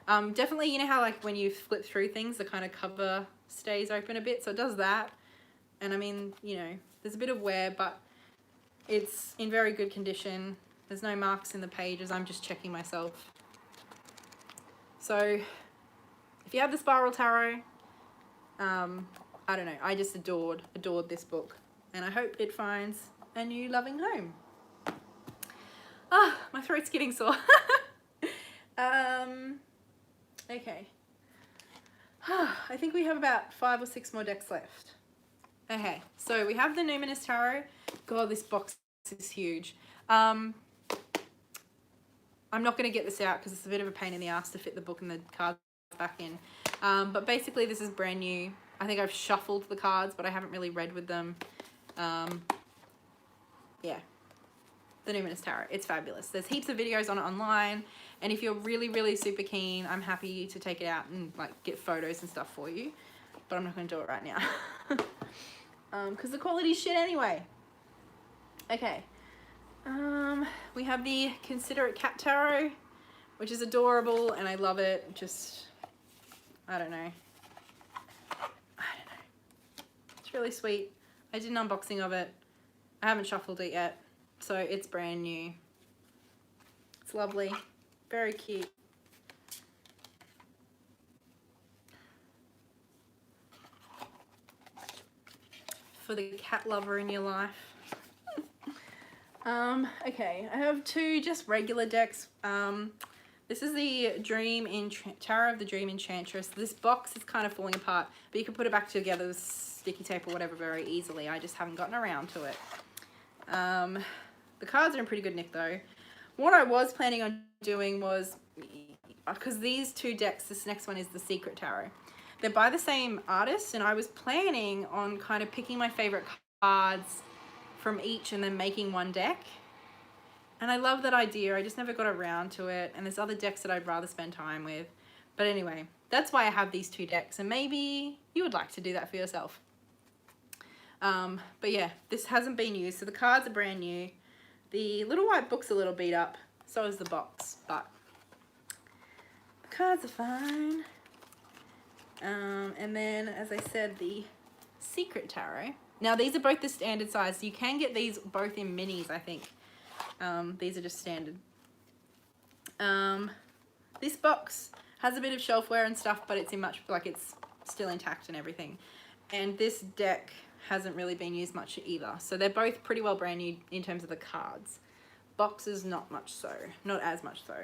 Definitely, you know how like when you flip through things, the kind of cover stays open a bit, so it does that. And I mean, you know, there's a bit of wear, but it's in very good condition. There's no marks in the pages. I'm just checking myself. So if you have the Spiral Tarot, I don't know, I just adored this book, and I hope it finds a new loving home. Ah, my throat's getting sore. Okay. I think we have about 5 or 6 more decks left. Okay, so we have the Numinous Tarot. God, this box is huge. I'm not going to get this out because it's a bit of a pain in the ass to fit the book and the cards back in. But basically this is brand new. I think I've shuffled the cards, but I haven't really read with them. Yeah, the Numinous Tarot. It's fabulous. There's heaps of videos on it online, and if you're really, really super keen, I'm happy to take it out and like get photos and stuff for you. But I'm not going to do it right now because the quality's shit anyway. Okay. We have the Considerate Cat Tarot, which is adorable, and I love it. Just, I don't know. It's really sweet. I did an unboxing of it. I haven't shuffled it yet, so it's brand new. It's lovely. Very cute. For the cat lover in your life. Okay, I have 2 just regular decks. This is the Tarot of the Dream Enchantress. This box is kind of falling apart, but you can put it back together with sticky tape or whatever very easily. I just haven't gotten around to it. The cards are in pretty good nick though. What I was planning on doing was, because these 2 decks, this next one is the Secret Tarot. They're by the same artist, and I was planning on kind of picking my favorite cards from each and then making one deck. And I love that idea. I just never got around to it. And there's other decks that I'd rather spend time with. But anyway, that's why I have these 2 decks. And maybe you would like to do that for yourself. But yeah, this hasn't been used. So the cards are brand new. The little white book's a little beat up. So is the box. But the cards are fine. And then, as I said, the Secret Tarot. Now, these are both the standard size. You can get these both in minis, I think. These are just standard. This box has a bit of shelfware and stuff, but it's in much, like it's still intact and everything. And this deck hasn't really been used much either. So they're both pretty well brand new in terms of the cards. Boxes, not much so. Not as much so.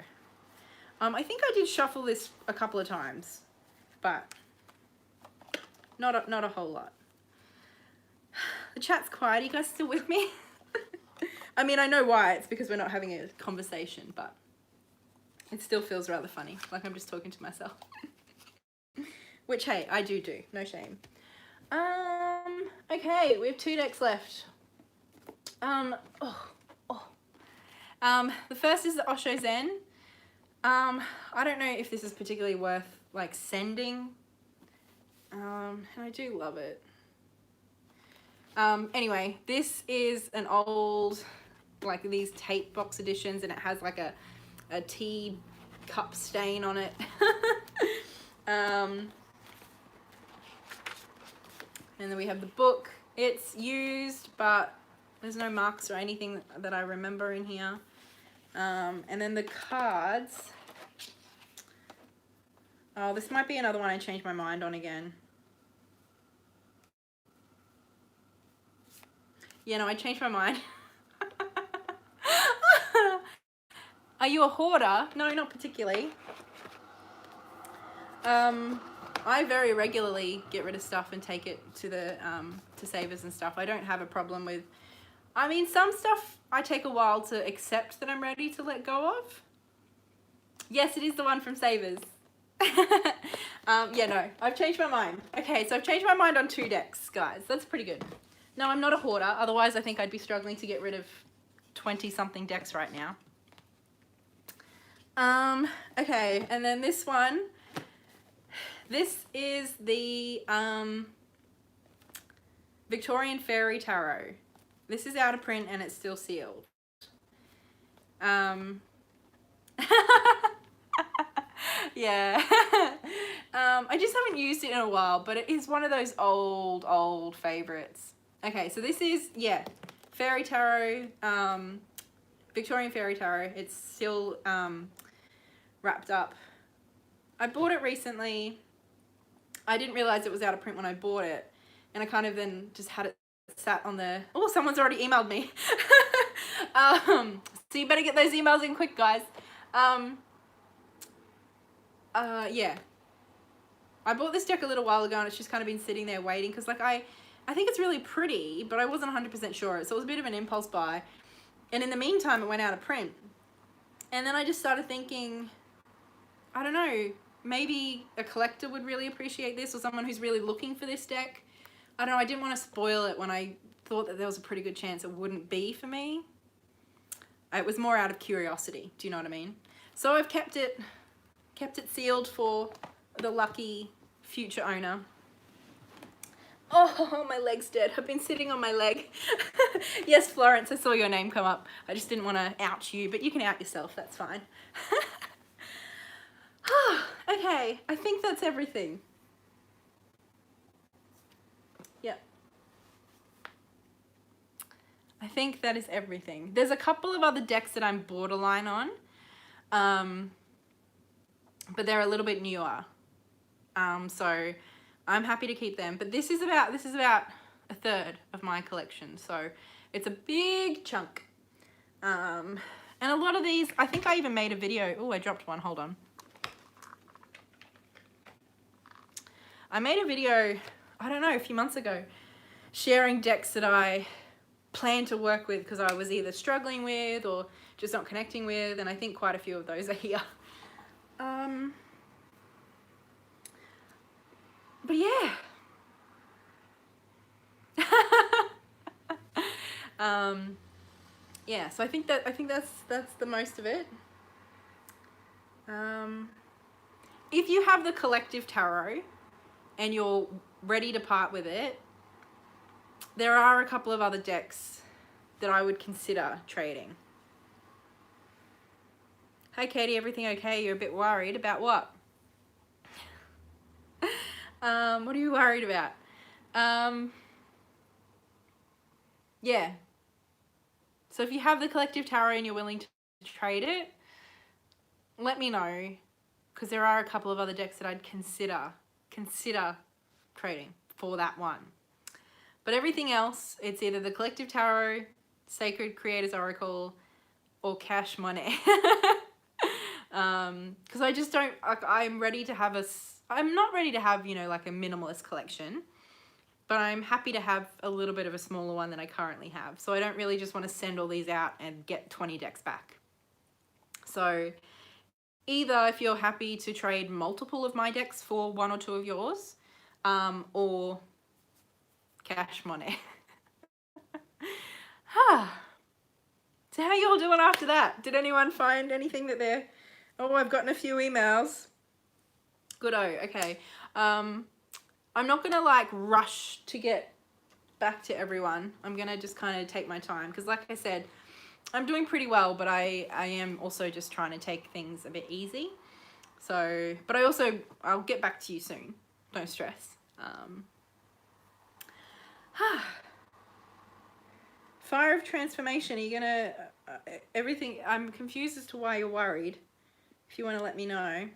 I think I did shuffle this a couple of times, but not a whole lot. The chat's quiet. Are you guys still with me? I mean, I know why. It's because we're not having a conversation, but it still feels rather funny. Like I'm just talking to myself. Which, hey, I do. No shame. Okay, we have 2 decks left. The first is the Osho Zen. I don't know if this is particularly worth like sending. And I do love it. Anyway, this is an old, like these tape box editions, and it has like a tea cup stain on it. And then we have the book. It's used, but there's no marks or anything that I remember in here. And then the cards. Oh, this might be another one I changed my mind on again. Yeah, no, I changed my mind. Are you a hoarder? No, not particularly. I very regularly get rid of stuff and take it to the to savers and stuff. I don't have a problem with. I mean, some stuff I take a while to accept that I'm ready to let go of. Yes, it is the one from Savers. Yeah, no, I've changed my mind. Okay, so I've changed my mind on 2 decks, guys. That's pretty good. No, I'm not a hoarder. Otherwise, I think I'd be struggling to get rid of 20-something decks right now. Okay, and then this one. This is the Victorian Faerie Tarot. This is out of print and it's still sealed. Yeah. I just haven't used it in a while, but it is one of those old favorites. Okay, so this is, yeah, Faerie Tarot, Victorian Faerie Tarot. It's still wrapped up. I bought it recently. I didn't realize it was out of print when I bought it, and I kind of then just had it sat on the, oh, someone's already emailed me. So you better get those emails in quick, guys. Yeah. I bought this deck a little while ago and it's just kind of been sitting there waiting because like I think it's really pretty, but I wasn't 100% sure. So it was a bit of an impulse buy. And in the meantime, it went out of print. And then I just started thinking, I don't know, maybe a collector would really appreciate this, or someone who's really looking for this deck. I don't know, I didn't want to spoil it when I thought that there was a pretty good chance it wouldn't be for me. It was more out of curiosity, do you know what I mean? So I've kept it sealed for the lucky future owner. Oh, my leg's dead. I've been sitting on my leg. Yes, Florence, I saw your name come up. I just didn't want to out you, but you can out yourself, that's fine. Okay, I think that's everything. Yep. I think that is everything. There's a couple of other decks that I'm borderline on, but they're a little bit newer. So I'm happy to keep them. But this is about a third of my collection, so it's a big chunk. And a lot of these, I think I even made a video. Oh, I dropped one. Hold on. I made a video, I don't know, a few months ago, sharing decks that I plan to work with because I was either struggling with or just not connecting with, and I think quite a few of those are here. But yeah. Yeah, so I think that's the most of it. If you have the collective tarot and you're ready to part with it, there are a couple of other decks that I would consider trading. Hi Katey, everything okay? You're a bit worried about what? What are you worried about? Yeah. So if you have the collective tarot and you're willing to trade it, let me know, because there are a couple of other decks that I'd consider trading for that one. But everything else, it's either the collective tarot, Sacred Creators Oracle, or Cash Money. Because I just don't, I'm ready to have I'm not ready to have, you know, like a minimalist collection, but I'm happy to have a little bit of a smaller one than I currently have. So I don't really just want to send all these out and get 20 decks back. So either if you're happy to trade multiple of my decks for one or two of yours, or cash money. So how you all doing after that? Did anyone find anything that they're... Oh, I've gotten a few emails. Good-o, okay. I'm not gonna like rush to get back to everyone. I'm gonna just kind of take my time because like I said, I'm doing pretty well, but I am also just trying to take things a bit easy. So, but I'll get back to you soon. Don't stress. Fire of Transformation, are you gonna, everything, I'm confused as to why you're worried. If you want to let me know.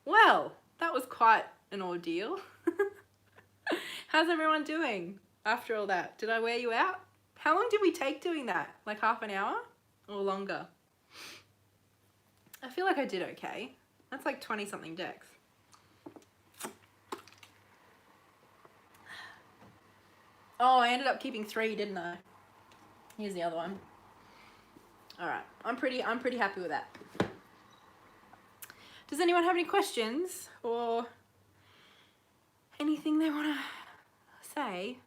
Well, that was quite an ordeal. How's everyone doing after all that? Did I wear you out? How long did we take doing that? Like half an hour or longer? I feel like I did okay. That's like 20 something decks. Oh, I ended up keeping 3, didn't I? Here's the other one. All right, I'm pretty happy with that. Does anyone have any questions or anything they want to say?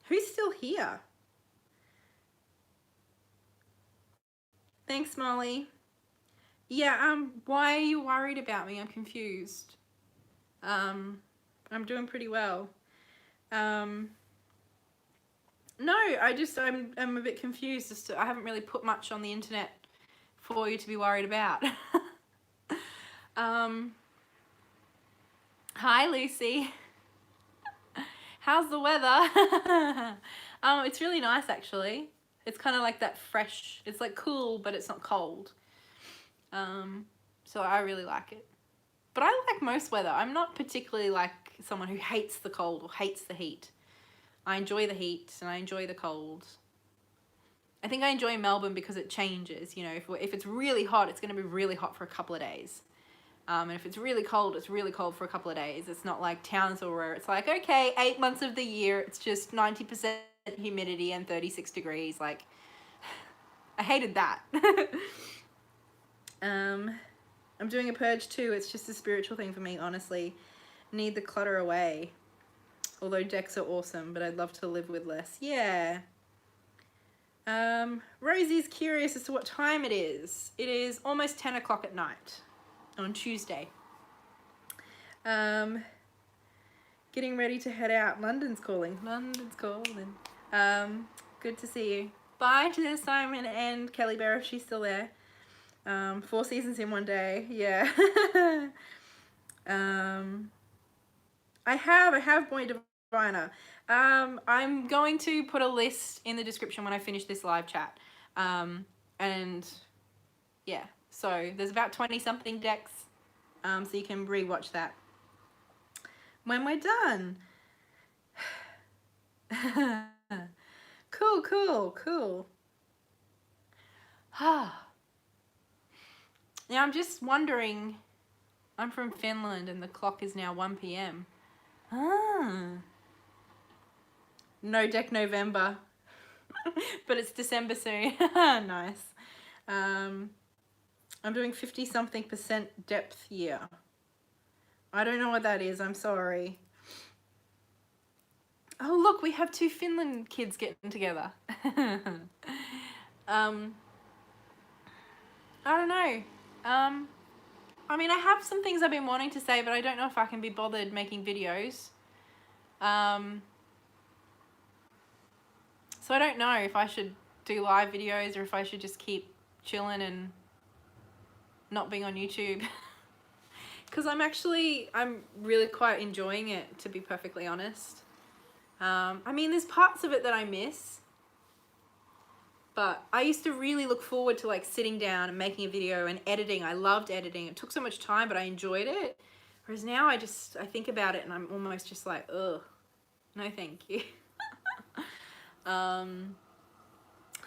Who's still here? Thanks, Molly. Yeah, why are you worried about me? I'm confused. I'm doing pretty well. No, I'm a bit confused as to, I haven't really put much on the internet for you to be worried about. Hi, Lucy. How's the weather? It's really nice, actually. It's kind of like that fresh, it's like cool, but it's not cold. So I really like it. But I like most weather. I'm not particularly like someone who hates the cold or hates the heat. I enjoy the heat and I enjoy the cold. I think I enjoy Melbourne because it changes. You know, if it's really hot, it's going to be really hot for a couple of days. And if it's really cold, it's really cold for a couple of days. It's not like Townsville where it's like, okay, 8 months of the year, it's just 90% humidity and 36 degrees. Like, I hated that. I'm doing a purge too. It's just a spiritual thing for me, honestly. Need the clutter away. Although decks are awesome, but I'd love to live with less. Yeah. Rosie's curious as to what time it is. It is almost 10 o'clock at night on Tuesday. Getting ready to head out. London's calling. London's calling. Good to see you. Bye to Simon and Kelly Bear if she's still there. 4 seasons in one day. Yeah. I have Boy Diviner. I'm going to put a list in the description when I finish this live chat. And yeah, so there's about 20 something decks. So you can rewatch that when we're done. Cool. Now I'm just wondering, I'm from Finland and the clock is now 1 p.m. No deck November, but it's December soon. Nice. I'm doing 50 something % depth year. I don't know what that is. I'm sorry. Oh, look, we have 2 Finland kids getting together. I don't know. I mean, I have some things I've been wanting to say, but I don't know if I can be bothered making videos. So I don't know if I should do live videos or if I should just keep chilling and not being on YouTube. Because I'm really quite enjoying it, to be perfectly honest. I mean, there's parts of it that I miss. But I used to really look forward to like sitting down and making a video and editing. I loved editing. It took so much time, but I enjoyed it. Whereas now I think about it and I'm almost just like, ugh, no thank you.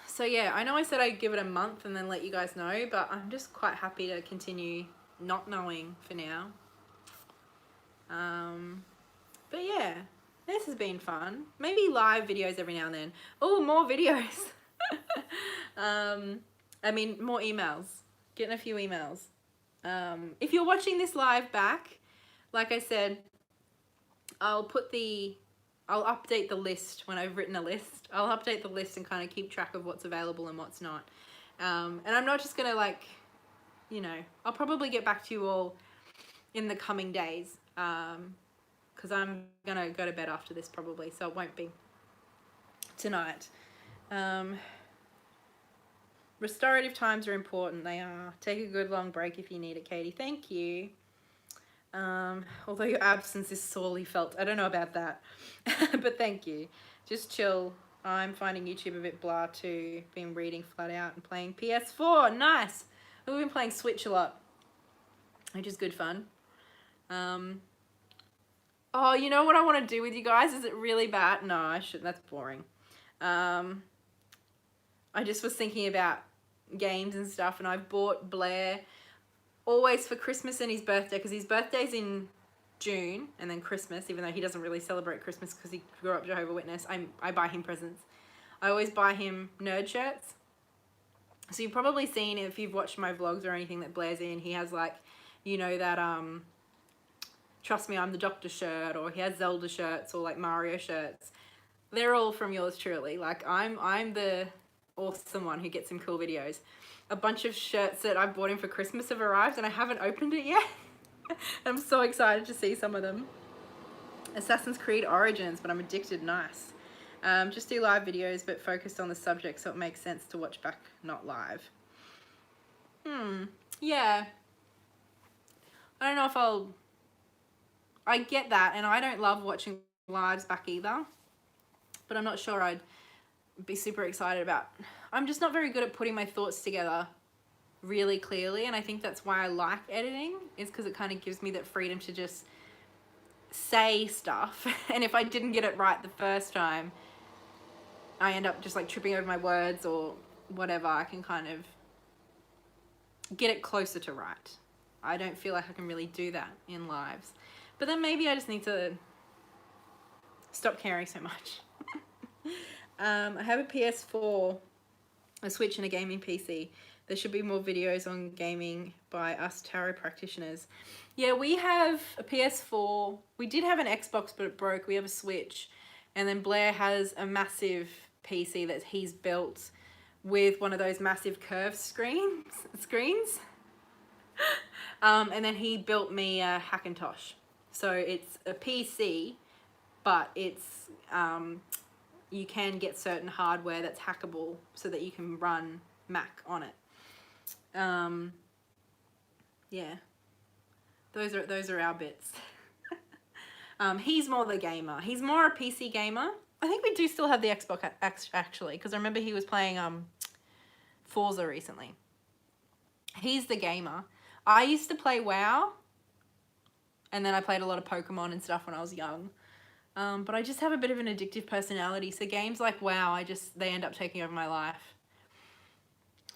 So yeah, I know I said I'd give it a month and then let you guys know, but I'm just quite happy to continue not knowing for now. But yeah, this has been fun. Maybe live videos every now and then. Oh, more videos. I mean, more emails. Getting a few emails. If you're watching this live back, like I said, I'll update the list when I've written a list. I'll update the list and kind of keep track of what's available and what's not. And I'm not just gonna like, you know, I'll probably get back to you all in the coming days, because I'm gonna go to bed after this probably, so it won't be tonight. Restorative times are important. They are. Take a good long break if you need it, Katey. Thank you. Although your absence is sorely felt. I don't know about that. But thank you. Just chill. I'm finding YouTube a bit blah too. Been reading flat out and playing PS4. Nice. We've been playing Switch a lot, which is good fun. Oh, you know what I want to do with you guys? Is it really bad? No, I shouldn't. That's boring. I just was thinking about games and stuff, and I've bought Blair always for Christmas and his birthday, because his birthday's in June, and then Christmas, even though he doesn't really celebrate Christmas because he grew up Jehovah's Witness, I buy him presents. I always buy him nerd shirts. So you've probably seen, if you've watched my vlogs or anything, that Blair's in, he has like, you know, that Trust Me, I'm the Doctor shirt, or he has Zelda shirts, or like Mario shirts. They're all from yours truly. Like I'm the awesome one who gets him cool videos. A bunch of shirts that I bought him for Christmas have arrived and I haven't opened it yet. I'm so excited to see some of them. Assassin's Creed Origins, but I'm addicted. Nice. Just do live videos but focused on the subject so it makes sense to watch back, not live. Yeah. I don't know if I get that, and I don't love watching lives back either, but I'm not sure I'd be super excited about. I'm just not very good at putting my thoughts together really clearly, and I think that's why I like editing, is because it kind of gives me that freedom to just say stuff. And if I didn't get it right the first time, I end up just like tripping over my words or whatever. I can kind of get it closer to right. I don't feel like I can really do that in lives. But then maybe I just need to stop caring so much. I have a PS4, a Switch, and a gaming PC. There should be more videos on gaming by us tarot practitioners. Yeah, we have a PS4. We did have an Xbox, but it broke. We have a Switch. And then Blair has a massive PC that he's built with one of those massive curved screens. And then he built me a Hackintosh. So it's a PC, but it's you can get certain hardware that's hackable so that you can run Mac on it. Yeah, those are our bits. He's more the gamer. He's more a PC gamer. I think we do still have the Xbox actually, because I remember he was playing Forza recently. He's the gamer. I used to play WoW, and then I played a lot of Pokemon and stuff when I was young. But I just have a bit of an addictive personality, so games like WoW, they end up taking over my life.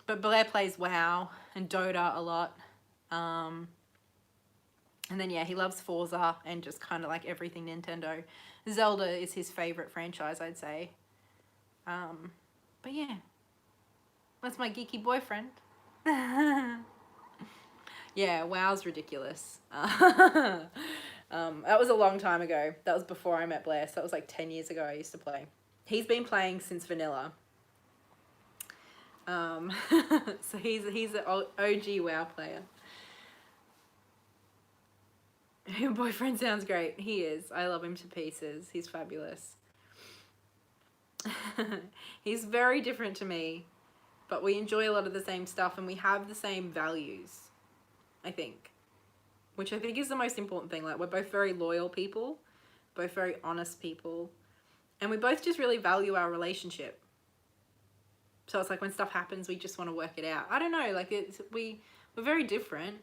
But Blair plays WoW and Dota a lot. And then, yeah, he loves Forza and just kind of like everything Nintendo. Zelda is his favorite franchise, I'd say. But yeah, that's my geeky boyfriend. Yeah, WoW's ridiculous. That was a long time ago. That was before I met Blair, so that was like 10 years ago I used to play. He's been playing since vanilla. So he's an OG WoW player. Your boyfriend sounds great. He is. I love him to pieces. He's fabulous. He's very different to me, but we enjoy a lot of the same stuff and we have the same values, I think. Which I think is the most important thing. Like, we're both very loyal people, both very honest people, and we both just really value our relationship. So it's like when stuff happens, we just want to work it out. I don't know, like we're very different,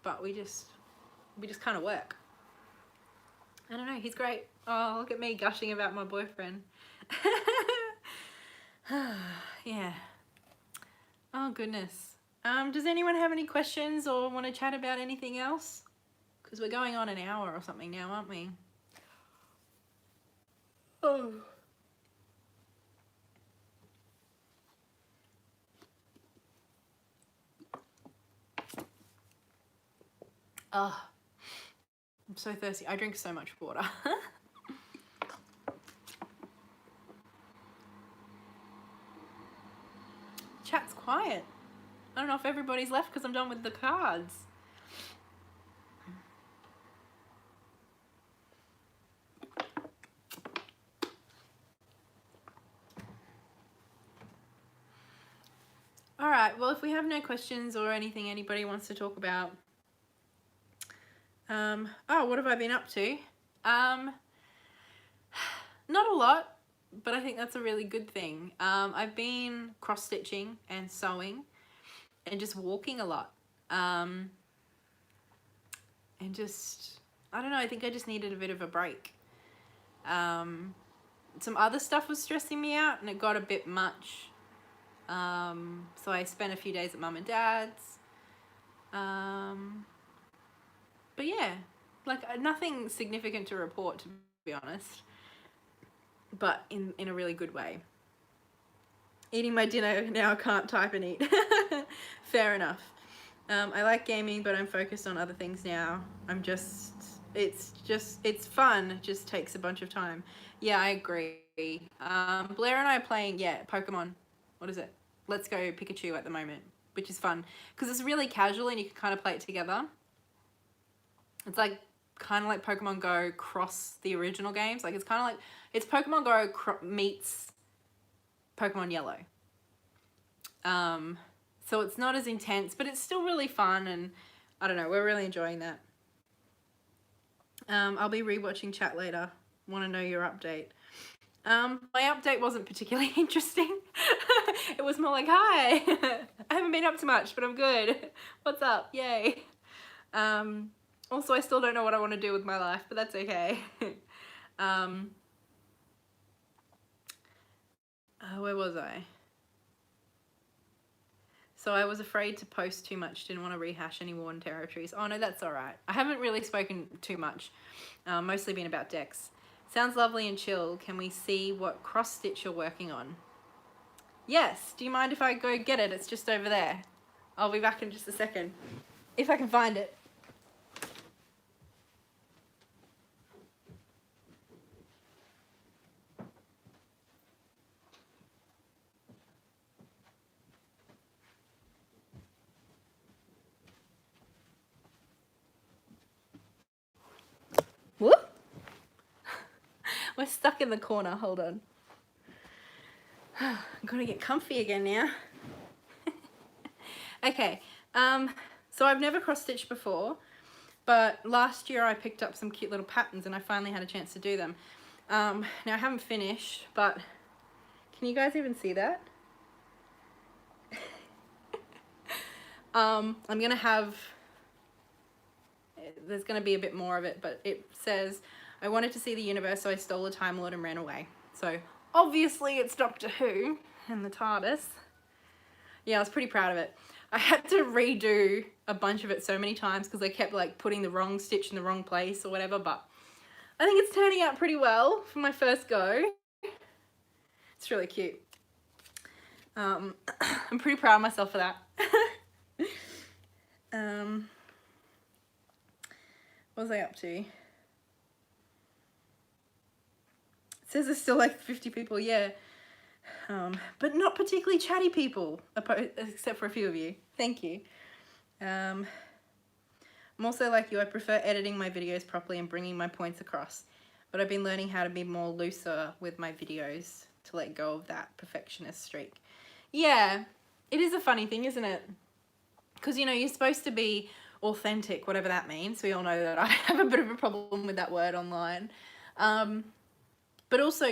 but we just kind of work. I don't know, he's great. Oh, look at me gushing about my boyfriend. Yeah. Oh, goodness. Does anyone have any questions or want to chat about anything else? Because we're going on an hour or something now, aren't we? Oh. Oh, I'm so thirsty. I drink so much water. Chat's quiet. I don't know if everybody's left because I'm done with the cards. All right, well, if we have no questions or anything anybody wants to talk about, oh, what have I been up to? Not a lot, but I think that's a really good thing. I've been cross-stitching and sewing and just walking a lot. And just, I don't know, I think I just needed a bit of a break. Some other stuff was stressing me out and it got a bit much. So I spent a few days at mum and dad's. But yeah, like nothing significant to report, to be honest, but in a really good way. Eating my dinner now, I can't type and eat. Fair enough. I like gaming, but I'm focused on other things now. It's fun, it just takes a bunch of time. Yeah, I agree. Blair and I are playing, Pokemon. What is it? Let's Go Pikachu at the moment, which is fun because it's really casual and you can kind of play it together. It's like kind of like Pokemon Go cross the original games. Like it's kind of like, it's Pokemon Go meets Pokemon Yellow. So it's not as intense, but it's still really fun, and I don't know, we're really enjoying that. I'll be rewatching chat later. Want to know your update. My update wasn't particularly interesting. It was more like, hi, I haven't been up to much, but I'm good. What's up? Yay. Also, I still don't know what I want to do with my life, but that's okay. Where was I? So I was afraid to post too much, didn't want to rehash any worn territories. Oh no, that's all right. I haven't really spoken too much, mostly been about decks. Sounds lovely and chill. Can we see what cross stitch you're working on? Yes, do you mind if I go get it? It's just over there. I'll be back in just a second, if I can find it. Whoop! We're stuck in the corner, hold on. I'm gonna get comfy again now. Okay, so I've never cross-stitched before, but last year I picked up some cute little patterns and I finally had a chance to do them. Now I haven't finished, but can you guys even see that? I'm gonna have, there's gonna be a bit more of it, but it says, I wanted to see the universe, so I stole a Time Lord and ran away. So obviously it's Doctor Who and the TARDIS. Yeah, I was pretty proud of it. I had to redo a bunch of it so many times because I kept like putting the wrong stitch in the wrong place or whatever, but I think it's turning out pretty well for my first go. It's really cute. I'm pretty proud of myself for that. What was I up to? It says there's still like 50 people, yeah. But not particularly chatty people, except for a few of you. Thank you. I'm also like you, I prefer editing my videos properly and bringing my points across. But I've been learning how to be more looser with my videos to let go of that perfectionist streak. Yeah, it is a funny thing, isn't it? Because, you know, you're supposed to be authentic, whatever that means. We all know that I have a bit of a problem with that word online. But also,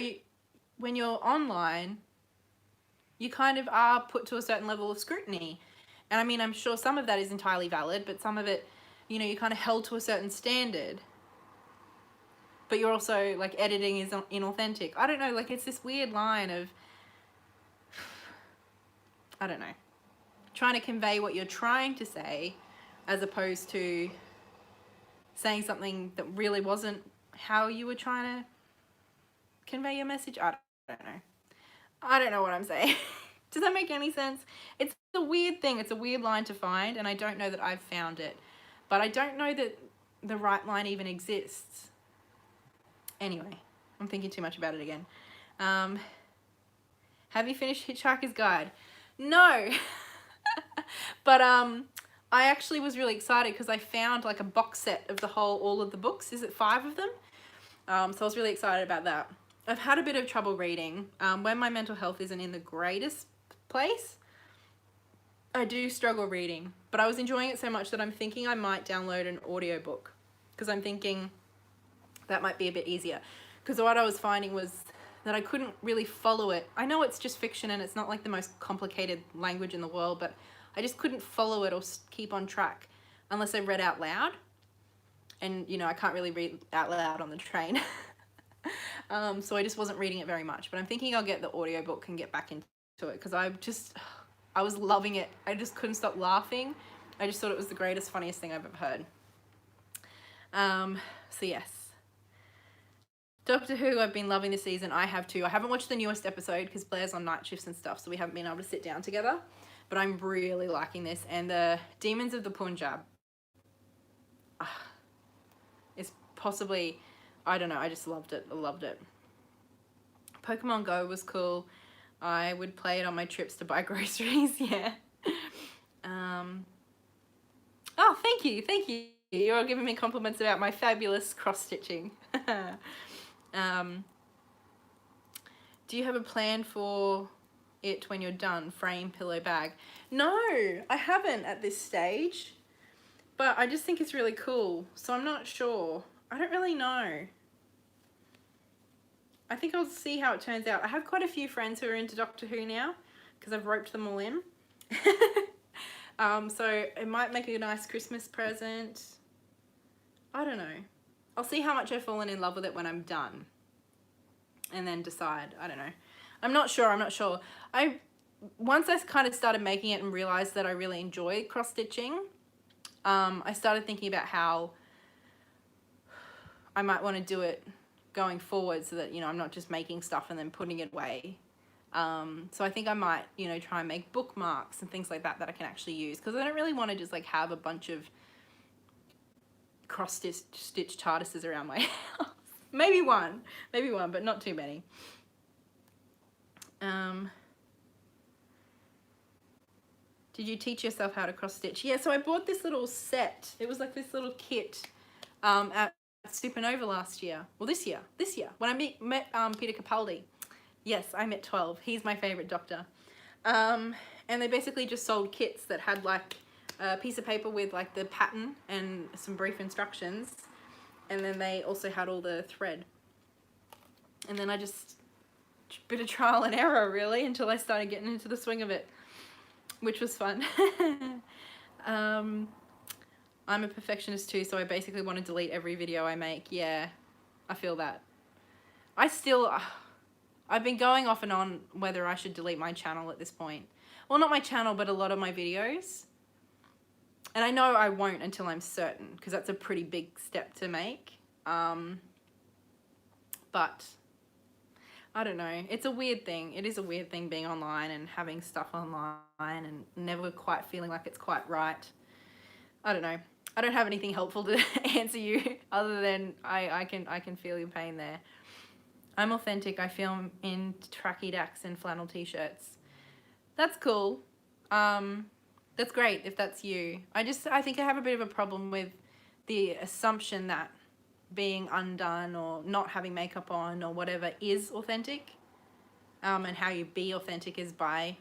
when you're online, you kind of are put to a certain level of scrutiny. And I mean, I'm sure some of that is entirely valid, but some of it, you know, you're kind of held to a certain standard. But you're also, like, editing is inauthentic. I don't know, like, it's this weird line of, I don't know, trying to convey what you're trying to say as opposed to saying something that really wasn't how you were trying to convey your message. I don't know. I don't know what I'm saying. Does that make any sense? It's a weird thing. It's a weird line to find, and I don't know that I've found it. But I don't know that the right line even exists. Anyway, I'm thinking too much about it again. Have you finished Hitchhiker's Guide? No. But I actually was really excited because I found like a box set of all of the books. Is it 5 of them? So I was really excited about that. I've had a bit of trouble reading. When my mental health isn't in the greatest place, I do struggle reading. But I was enjoying it so much that I'm thinking I might download an audiobook, because I'm thinking that might be a bit easier. Because what I was finding was that I couldn't really follow it. I know it's just fiction and it's not like the most complicated language in the world, but I just couldn't follow it or keep on track unless I read out loud. And, you know, I can't really read out loud on the train. So I just wasn't reading it very much. But I'm thinking I'll get the audiobook and get back into it, because I was loving it. I just couldn't stop laughing. I just thought it was the greatest, funniest thing I've ever heard. So yes. Doctor Who, I've been loving this season. I have too. I haven't watched the newest episode because Blair's on night shifts and stuff, so we haven't been able to sit down together. But I'm really liking this. And the Demons of the Punjab is possibly, I don't know, I just loved it. I loved it. Pokemon Go was cool. I would play it on my trips to buy groceries. Yeah. Oh, thank you. Thank you. You're all giving me compliments about my fabulous cross-stitching. Do you have a plan for it when you're done? Frame, pillow, bag? No, I haven't at this stage, but I just think it's really cool, so I'm not sure. I don't really know. I think I'll see how it turns out. I have quite a few friends who are into Doctor Who now because I've roped them all in. So it might make a nice Christmas present. I don't know. I'll see how much I've fallen in love with it when I'm done, and then decide. I don't know. I'm not sure. Once I kind of started making it and realized that I really enjoy cross-stitching, I started thinking about how I might want to do it going forward, so that, you know, I'm not just making stuff and then putting it away. So I think I might, you know, try and make bookmarks and things like that I can actually use, because I don't really want to just like have a bunch of cross-stitched TARDISes around my house. Maybe one, but not too many. Did you teach yourself how to cross-stitch? Yeah, so I bought this little set. It was like this little kit at Supernova last year. Well, this year, when I met Peter Capaldi. Yes, I met 12. He's my favorite doctor. And they basically just sold kits that had like a piece of paper with like the pattern and some brief instructions. And then they also had all the thread. And then I just, a bit of trial and error really, until I started getting into the swing of it, which was fun. I'm a perfectionist too, so I basically want to delete every video I make. Yeah, I feel that. I've been going off and on whether I should delete my channel at this point. Well, not my channel, but a lot of my videos. And I know I won't until I'm certain, because that's a pretty big step to make. But I don't know. It's a weird thing. It is a weird thing being online and having stuff online and never quite feeling like it's quite right. I don't know. I don't have anything helpful to answer you other than I can feel your pain there. I'm authentic. I film in tracky dacks and flannel t-shirts. That's cool. That's great if that's you. I think I have a bit of a problem with the assumption that being undone or not having makeup on or whatever is authentic. And how you be authentic is by,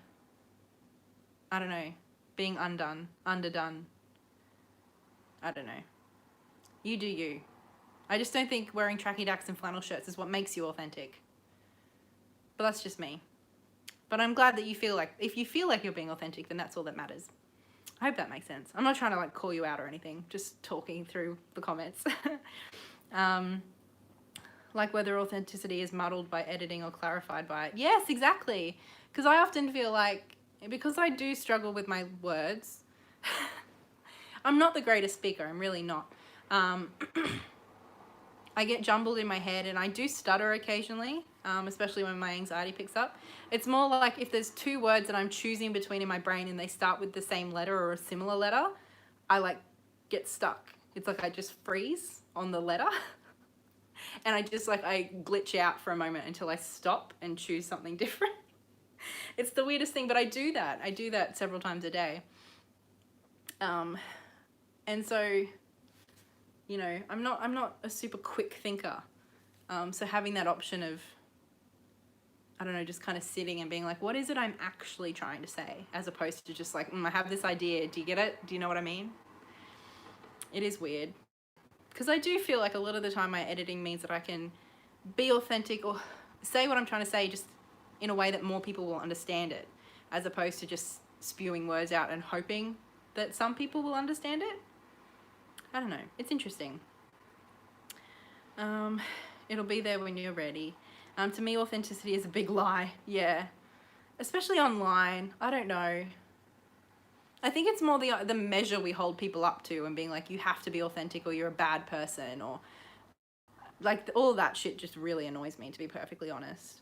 I don't know, being underdone. I don't know. You do you. I just don't think wearing tracky dacks and flannel shirts is what makes you authentic. But that's just me. But I'm glad that you feel like, if you feel like you're being authentic, then that's all that matters. I hope that makes sense. I'm not trying to like call you out or anything, just talking through the comments. Like whether authenticity is muddled by editing or clarified by it. Yes, exactly. Because I often feel like, because I do struggle with my words, I'm not the greatest speaker, I'm really not. I get jumbled in my head and I do stutter occasionally, especially when my anxiety picks up. It's more like if there's two words that I'm choosing between in my brain and they start with the same letter or a similar letter, I like get stuck It's like I just freeze on the letter and I just like, I glitch out for a moment until I stop and choose something different. It's the weirdest thing, but I do that. I do that several times a day. And so, you know, I'm not a super quick thinker. So having that option of, I don't know, just kind of sitting and being like, what is it I'm actually trying to say? As opposed to just like, I have this idea. Do you get it? Do you know what I mean? It is weird. Because I do feel like a lot of the time my editing means that I can be authentic or say what I'm trying to say just in a way that more people will understand it, as opposed to just spewing words out and hoping that some people will understand it. I don't know. It's interesting. It'll be there when you're ready. To me, authenticity is a big lie. Yeah. Especially online. I don't know. I think it's more the measure we hold people up to and being like, you have to be authentic or you're a bad person, or like all that shit just really annoys me, to be perfectly honest.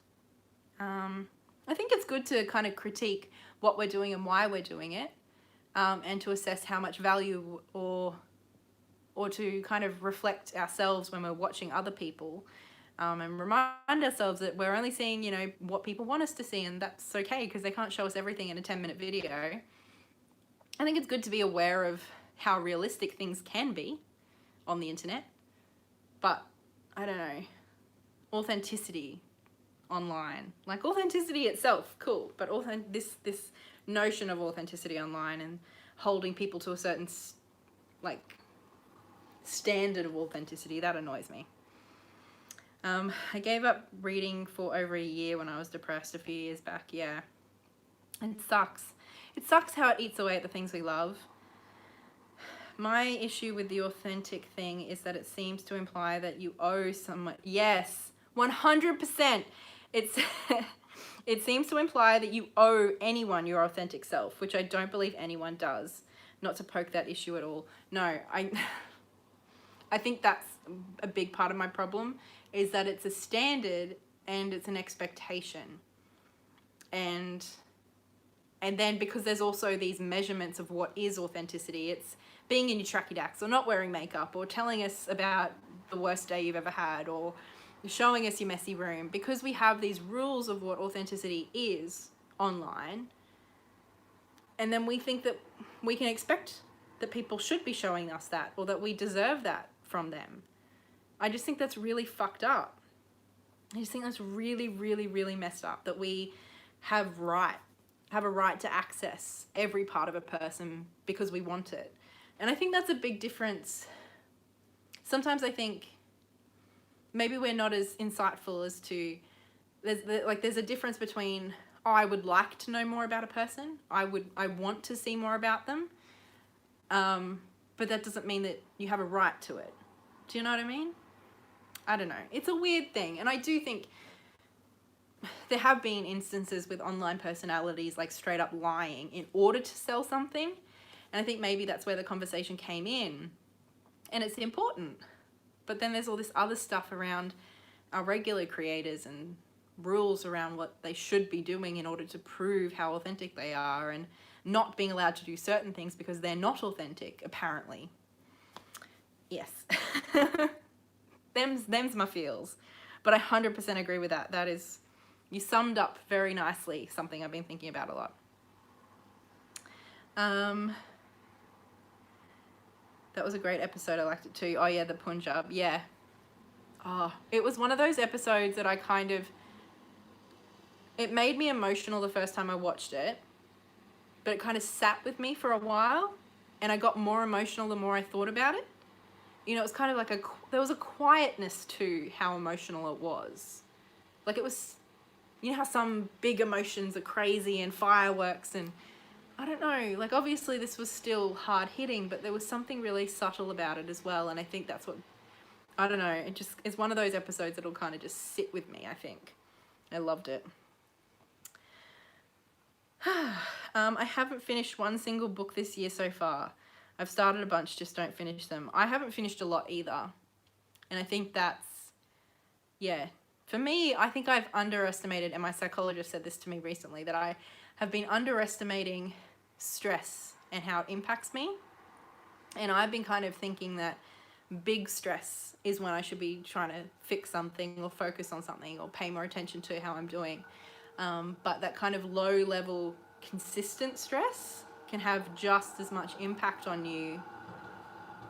I think it's good to kind of critique what we're doing and why we're doing it, and to assess how much value or to kind of reflect ourselves when we're watching other people, and remind ourselves that we're only seeing, you know, what people want us to see, and that's okay because they can't show us everything in a 10-minute video. I think it's good to be aware of how realistic things can be on the internet, but I don't know, authenticity online, like authenticity itself, cool, but this notion of authenticity online and holding people to a certain like standard of authenticity, that annoys me. I gave up reading for over a year when I was depressed a few years back. Yeah, and it sucks. It sucks how it eats away at the things we love. My issue with the authentic thing is that it seems to imply that you owe someone. Yes, 100%. It seems to imply that you owe anyone your authentic self, which I don't believe anyone does. Not to poke that issue at all. No, I think that's a big part of my problem, is that it's a standard and it's an expectation. And then because there's also these measurements of what is authenticity, it's being in your tracky dacks or not wearing makeup or telling us about the worst day you've ever had or showing us your messy room. Because we have these rules of what authenticity is online, and then we think that we can expect that people should be showing us that or that we deserve that from them. I just think that's really fucked up. I just think that's really, really, really messed up, that we have a right to access every part of a person because we want it. And I think that's a big difference. Sometimes I think maybe we're not as insightful as to, there's a difference between, oh, I would like to know more about a person. I want to see more about them. But that doesn't mean that you have a right to it. Do you know what I mean? I don't know. It's a weird thing. And I do think there have been instances with online personalities like straight up lying in order to sell something. And I think maybe that's where the conversation came in. And it's important. But then there's all this other stuff around our regular creators and rules around what they should be doing in order to prove how authentic they are, and not being allowed to do certain things because they're not authentic, apparently. Yes. Them's my feels. But I 100% agree with that. That is, you summed up very nicely something I've been thinking about a lot. That was a great episode. I liked it too. Oh yeah, the Punjab. Yeah. Oh, it was one of those episodes that I kind of, it made me emotional the first time I watched it, but it kind of sat with me for a while, and I got more emotional the more I thought about it. You know, it was kind of like there was a quietness to how emotional it was. Like it was, you know how some big emotions are crazy and fireworks, and I don't know, like obviously this was still hard hitting, but there was something really subtle about it as well. And I think that's what, I don't know, it just is one of those episodes that'll kind of just sit with me, I think. I loved it. I haven't finished one single book this year so far. I've started a bunch, just don't finish them. I haven't finished a lot either. And I think that's, yeah. For me, I think I've underestimated, and my psychologist said this to me recently, that I have been underestimating stress and how it impacts me. And I've been kind of thinking that big stress is when I should be trying to fix something or focus on something or pay more attention to how I'm doing. But that kind of low level consistent stress can have just as much impact on you,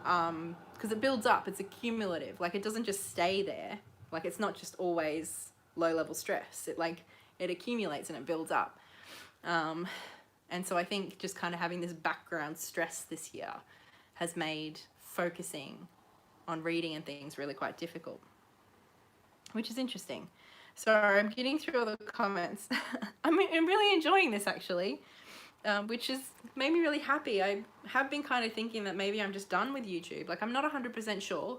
because it builds up, it's accumulative. Like, it doesn't just stay there. Like, it's not just always low level stress. It accumulates and it builds up. And so I think just kind of having this background stress this year has made focusing on reading and things really quite difficult, which is interesting. So I'm getting through all the comments. I'm really enjoying this, actually, which has made me really happy. I have been kind of thinking that maybe I'm just done with YouTube. Like, I'm not 100% sure,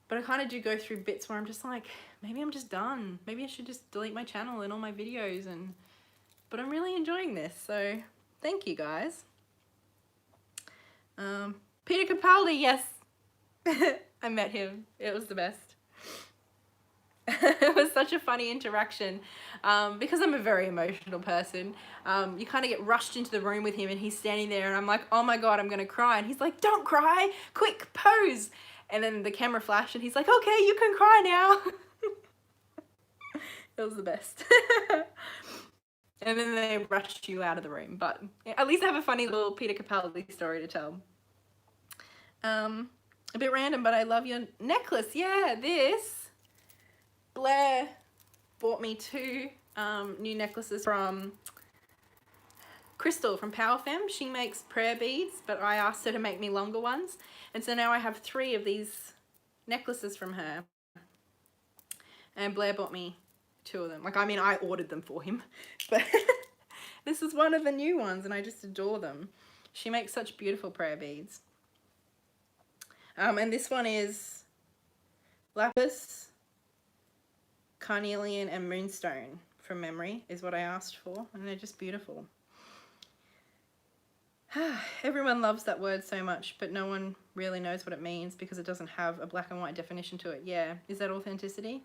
but I kind of do go through bits where I'm just like, maybe I'm just done. Maybe I should just delete my channel and all my videos. But I'm really enjoying this, so thank you, guys. Peter Capaldi, yes. I met him. It was the best. It was such a funny interaction, because I'm a very emotional person. You kind of get rushed into the room with him and he's standing there and I'm like, oh my God, I'm gonna cry. And he's like, don't cry, quick, pose. And then the camera flashed and he's like, okay, you can cry now. It was the best. And then they rushed you out of the room, but at least I have a funny little Peter Capaldi story to tell. A bit random, but I love your necklace. Yeah, this. Blair bought me 2 new necklaces from Crystal from Power Femme. She makes prayer beads, but I asked her to make me longer ones. And so now I have 3 of these necklaces from her. And Blair bought me 2 of them. Like, I mean, I ordered them for him, but this is one of the new ones and I just adore them. She makes such beautiful prayer beads. And this one is lapis, carnelian, and moonstone from memory is what I asked for, and they're just beautiful. Everyone loves that word so much, but no one really knows what it means because it doesn't have a black and white definition to it. Yeah, is that authenticity?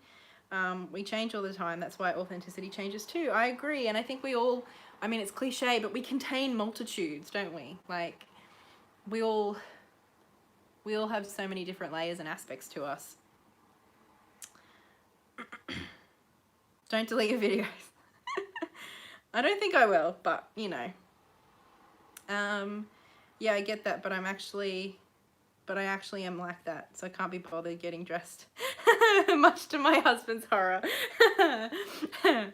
We change all the time. That's why authenticity changes too. I agree, and I think we all, I mean, it's cliche, but we contain multitudes, don't we? Like, we all have so many different layers and aspects to us. Don't delete your videos. I don't think I will, but you know. Yeah, I get that, but I actually am like that, so I can't be bothered getting dressed. Much to my husband's horror. At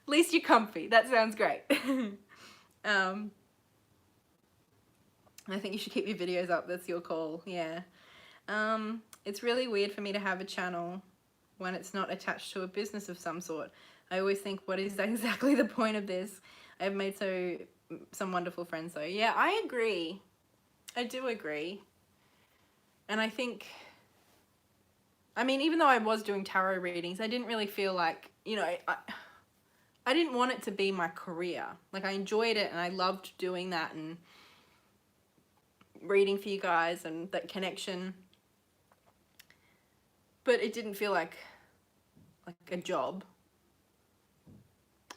least you're comfy. That sounds great. I think you should keep your videos up. That's your call. Yeah. It's really weird for me to have a channel when it's not attached to a business of some sort. I always think, what is exactly the point of this? I've made some wonderful friends though. Yeah, I agree. I do agree. And I think, I mean, even though I was doing tarot readings, I didn't really feel like, you know, I didn't want it to be my career. Like, I enjoyed it and I loved doing that and reading for you guys and that connection, but it didn't feel like a job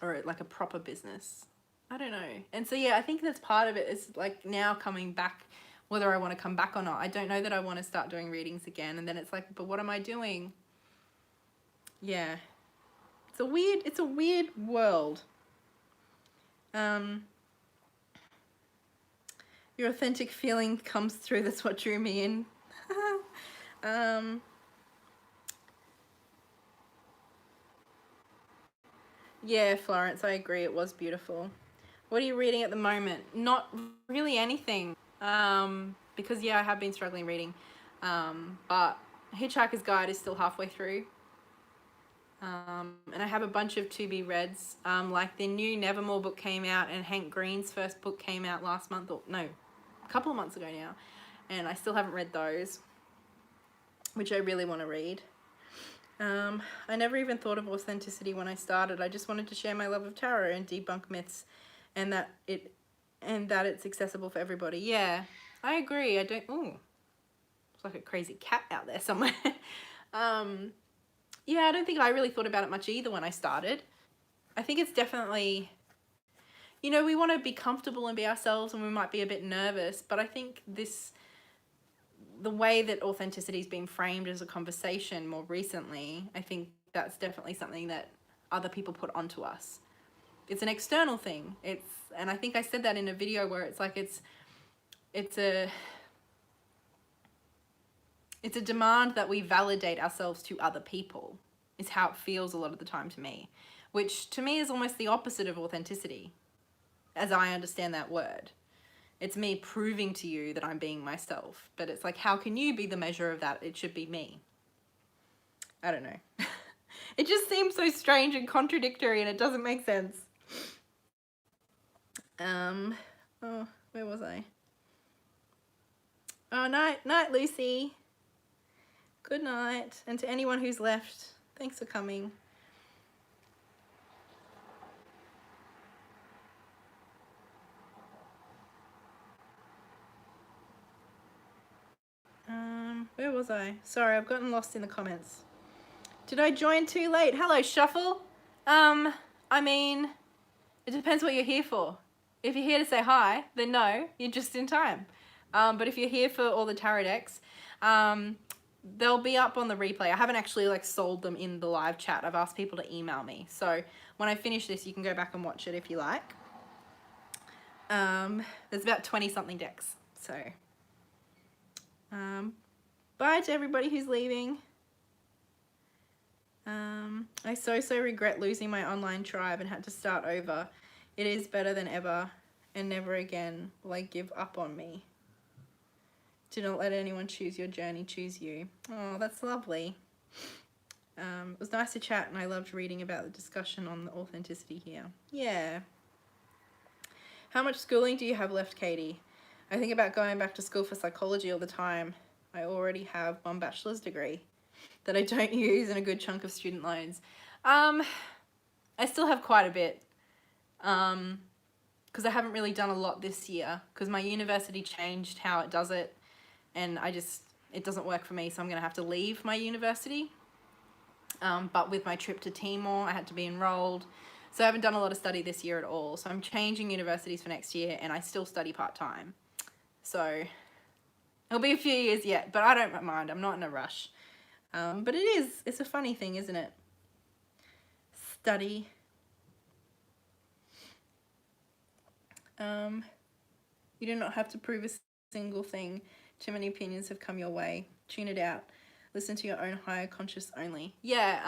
or like a proper business. I don't know. And so yeah, I think that's part of it, is like now coming back, whether I want to come back or not. I don't know that I want to start doing readings again, and then it's like, but what am I doing? Yeah, it's a weird world. Your authentic feeling comes through. That's what drew me in. Yeah, Florence, I agree. It was beautiful. What are you reading at the moment? Not really anything. Because yeah, I have been struggling reading. But Hitchhiker's Guide is still halfway through. And I have a bunch of to-be-reads. Like the new Nevermore book came out, and Hank Green's first book came out last month, or no, a couple of months ago now, and I still haven't read those, which I really want to read. I never even thought of authenticity when I started. I just wanted to share my love of tarot and debunk myths, and that it's accessible for everybody. Yeah, I agree. I don't. Ooh, it's like a crazy cat out there somewhere. Yeah, I don't think I really thought about it much either when I started. I think it's definitely, you know, we want to be comfortable and be ourselves, and we might be a bit nervous, but I think this the way that authenticity has been framed as a conversation more recently, I think that's definitely something that other people put onto us. It's an external thing. And I think I said that in a video where it's like it's a demand that we validate ourselves to other people, is how it feels a lot of the time to me, which to me is almost the opposite of authenticity, as I understand that word. It's me proving to you that I'm being myself, but it's like, how can you be the measure of that? It should be me. I don't know. It just seems so strange and contradictory, and it doesn't make sense. Oh, where was I? Oh, night, Lucy. Good night. And to anyone who's left, thanks for coming. Where was I? Sorry, I've gotten lost in the comments. Did I join too late? Hello, Shuffle. I mean, it depends what you're here for. If you're here to say hi, then no, you're just in time. But if you're here for all the tarot decks, they'll be up on the replay. I haven't actually like sold them in the live chat. I've asked people to email me. So when I finish this, you can go back and watch it if you like. There's about 20 something decks. So, bye to everybody who's leaving. I so regret losing my online tribe and had to start over. It is better than ever, and never again will I give up on me. Do not let anyone choose your journey, choose you. Oh, that's lovely. It was nice to chat, and I loved reading about the discussion on the authenticity here. Yeah. How much schooling do you have left, Katey? I think about going back to school for psychology all the time. I already have one bachelor's degree that I don't use and a good chunk of student loans. I still have quite a bit. Because I haven't really done a lot this year because my university changed how it does it, and it doesn't work for me, so I'm going to have to leave my university. But with my trip to Timor, I had to be enrolled, so I haven't done a lot of study this year at all. So I'm changing universities for next year, and I still study part-time. So it'll be a few years yet, but I don't mind. I'm not in a rush. But it's a funny thing, isn't it? Study. You do not have to prove a single thing. Too many opinions have come your way. Tune it out. Listen to your own higher conscious only. Yeah,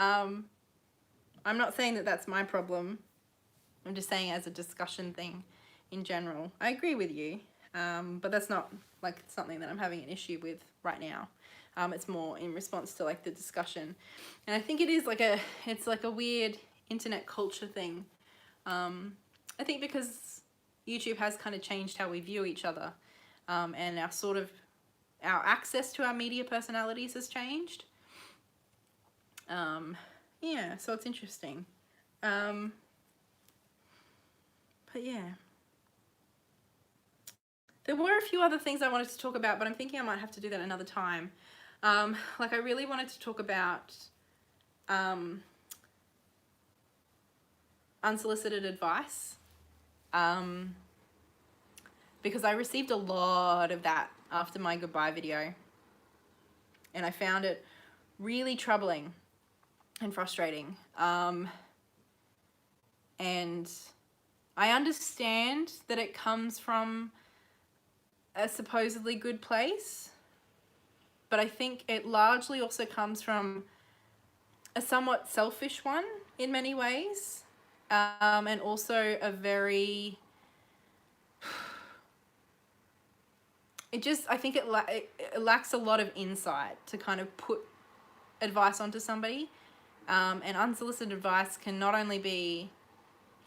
I'm not saying that that's my problem. I'm just saying as a discussion thing in general. I agree with you, but that's not like something that I'm having an issue with right now. It's more in response to like the discussion. And I think it is like it's like a weird internet culture thing. I think because YouTube has kind of changed how we view each other, and our access to our media personalities has changed. Yeah, so it's interesting. But yeah. There were a few other things I wanted to talk about, but I'm thinking I might have to do that another time. Like I really wanted to talk about unsolicited advice. Because I received a lot of that after my goodbye video, and I found it really troubling and frustrating. And I understand that it comes from a supposedly good place, but I think it largely also comes from a somewhat selfish one in many ways, and also a very... I think it lacks a lot of insight to kind of put advice onto somebody. And unsolicited advice can not only be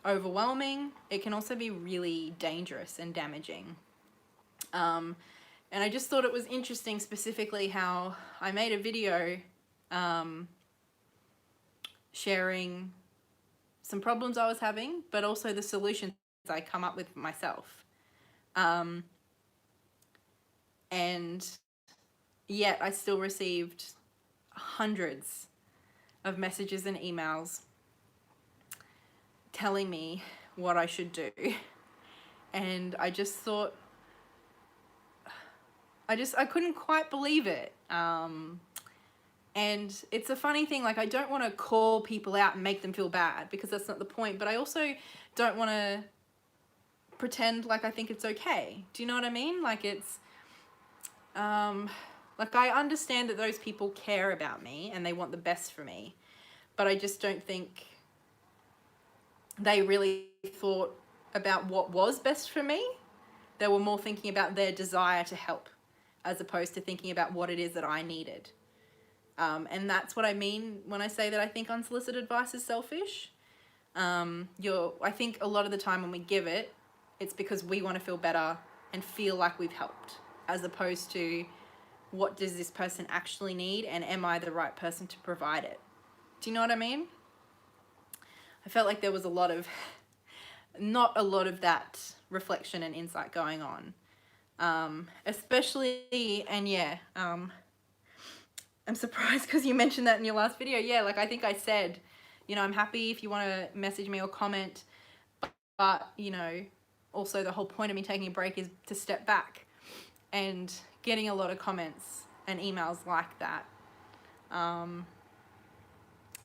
overwhelming, it can also be really dangerous and damaging. And I just thought it was interesting specifically how I made a video sharing some problems I was having, but also the solutions I come up with myself. And yet I still received hundreds of messages and emails telling me what I should do. And I just thought, I couldn't quite believe it. And it's a funny thing, like I don't want to call people out and make them feel bad because that's not the point, but I also don't want to pretend like I think it's okay. Do you know what I mean? Like it's, like I understand that those people care about me and they want the best for me, but I just don't think they really thought about what was best for me. They were more thinking about their desire to help as opposed to thinking about what it is that I needed. And that's what I mean when I say that I think unsolicited advice is selfish. I think a lot of the time when we give it, it's because we want to feel better and feel like we've helped, as opposed to what does this person actually need and am I the right person to provide it? Do you know what I mean? I felt like there was not a lot of that reflection and insight going on. Especially, and yeah, I'm surprised because you mentioned that in your last video. Yeah, like I think I said, you know, I'm happy if you want to message me or comment, but you know, also the whole point of me taking a break is to step back, and getting a lot of comments and emails like that.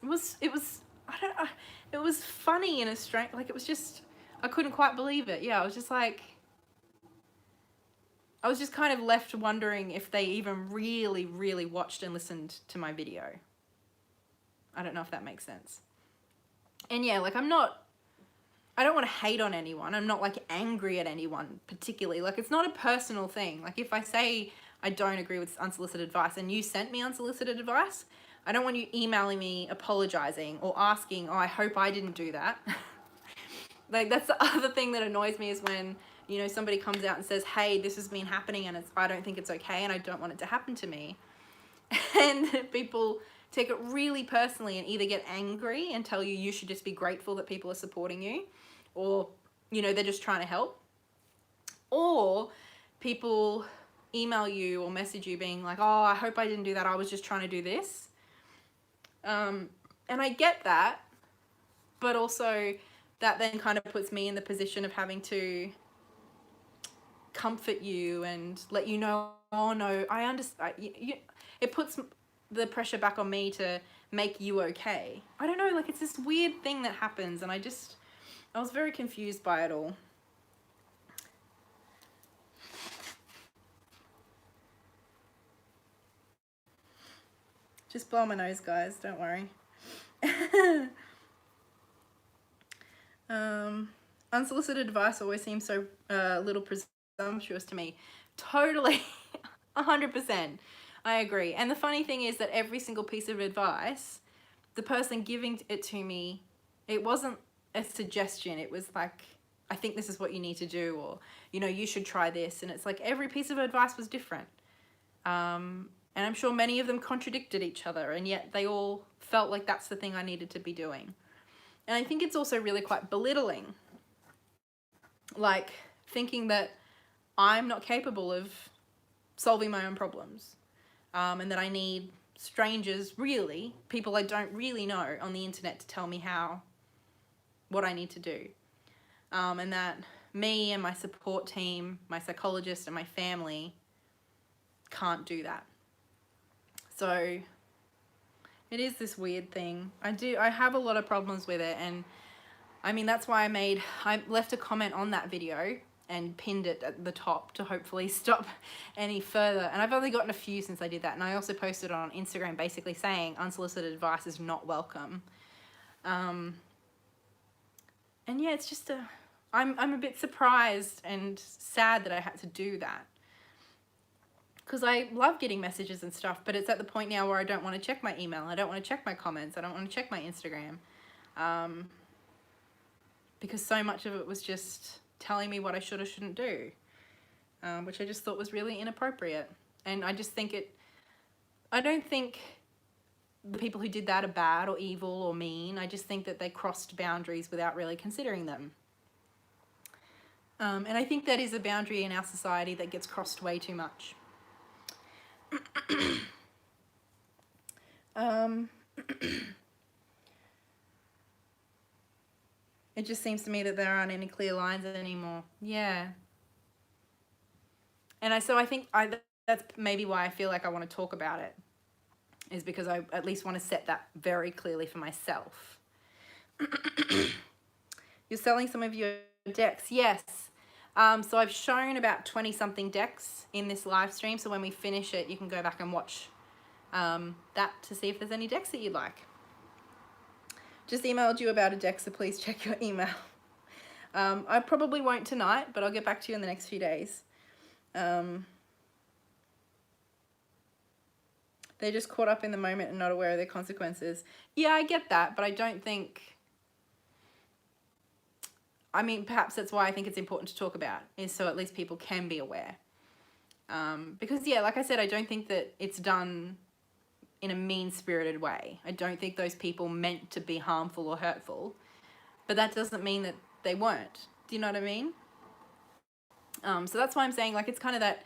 It was funny in a strange, like it was just, I couldn't quite believe it. Yeah, I was just kind of left wondering if they even really, really watched and listened to my video. I don't know if that makes sense. And yeah, like I don't want to hate on anyone. I'm not like angry at anyone particularly. Like it's not a personal thing. Like if I say I don't agree with unsolicited advice and you sent me unsolicited advice, I don't want you emailing me apologizing or asking, oh, I hope I didn't do that. Like that's the other thing that annoys me is when, you know, somebody comes out and says, hey, this has been happening and I don't think it's okay and I don't want it to happen to me. And people take it really personally and either get angry and tell you should just be grateful that people are supporting you, or, you know, they're just trying to help. Or people email you or message you being like, oh, I hope I didn't do that. I was just trying to do this. And I get that, but also that then kind of puts me in the position of having to comfort you and let you know, oh no, I understand. It puts the pressure back on me to make you okay. I don't know, like it's this weird thing that happens and I was very confused by it all. Just blow my nose, guys, don't worry. Unsolicited advice always seems so little presumptuous to me. Totally, 100%. I agree. And the funny thing is that every single piece of advice, the person giving it to me, it wasn't a suggestion. It was like, I think this is what you need to do, or, you know, you should try this. And it's like every piece of advice was different. And I'm sure many of them contradicted each other, and yet they all felt like that's the thing I needed to be doing. And I think it's also really quite belittling, like thinking that I'm not capable of solving my own problems, and that I need strangers, really, people I don't really know on the internet to tell me what I need to do. And that me and my support team, my psychologist and my family can't do that. So it is this weird thing. I have a lot of problems with it, and I mean, that's why I left a comment on that video and pinned it at the top to hopefully stop any further. And I've only gotten a few since I did that. And I also posted on Instagram basically saying unsolicited advice is not welcome. And yeah, it's just I'm a bit surprised and sad that I had to do that. Because I love getting messages and stuff, but it's at the point now where I don't want to check my email. I don't want to check my comments. I don't want to check my Instagram. Because so much of it was just telling me what I should or shouldn't do, which I just thought was really inappropriate. And I just think I don't think the people who did that are bad or evil or mean. I just think that they crossed boundaries without really considering them. And I think that is a boundary in our society that gets crossed way too much. It just seems to me that there aren't any clear lines anymore. Yeah. And so I think that's maybe why I feel like I want to talk about it, is because I at least want to set that very clearly for myself. You're selling some of your decks. Yes. So I've shown about 20 something decks in this live stream. So when we finish it, you can go back and watch that to see if there's any decks that you'd like. Just emailed you about a deck, so please check your email. I probably won't tonight, but I'll get back to you in the next few days. They're just caught up in the moment and not aware of their consequences. Yeah, I get that, but I don't think... I mean, perhaps that's why I think it's important to talk about, is so at least people can be aware. Because, yeah, like I said, I don't think that it's done in a mean-spirited way. I don't think those people meant to be harmful or hurtful, but that doesn't mean that they weren't. Do you know what I mean? So that's why I'm saying, like, it's kind of that,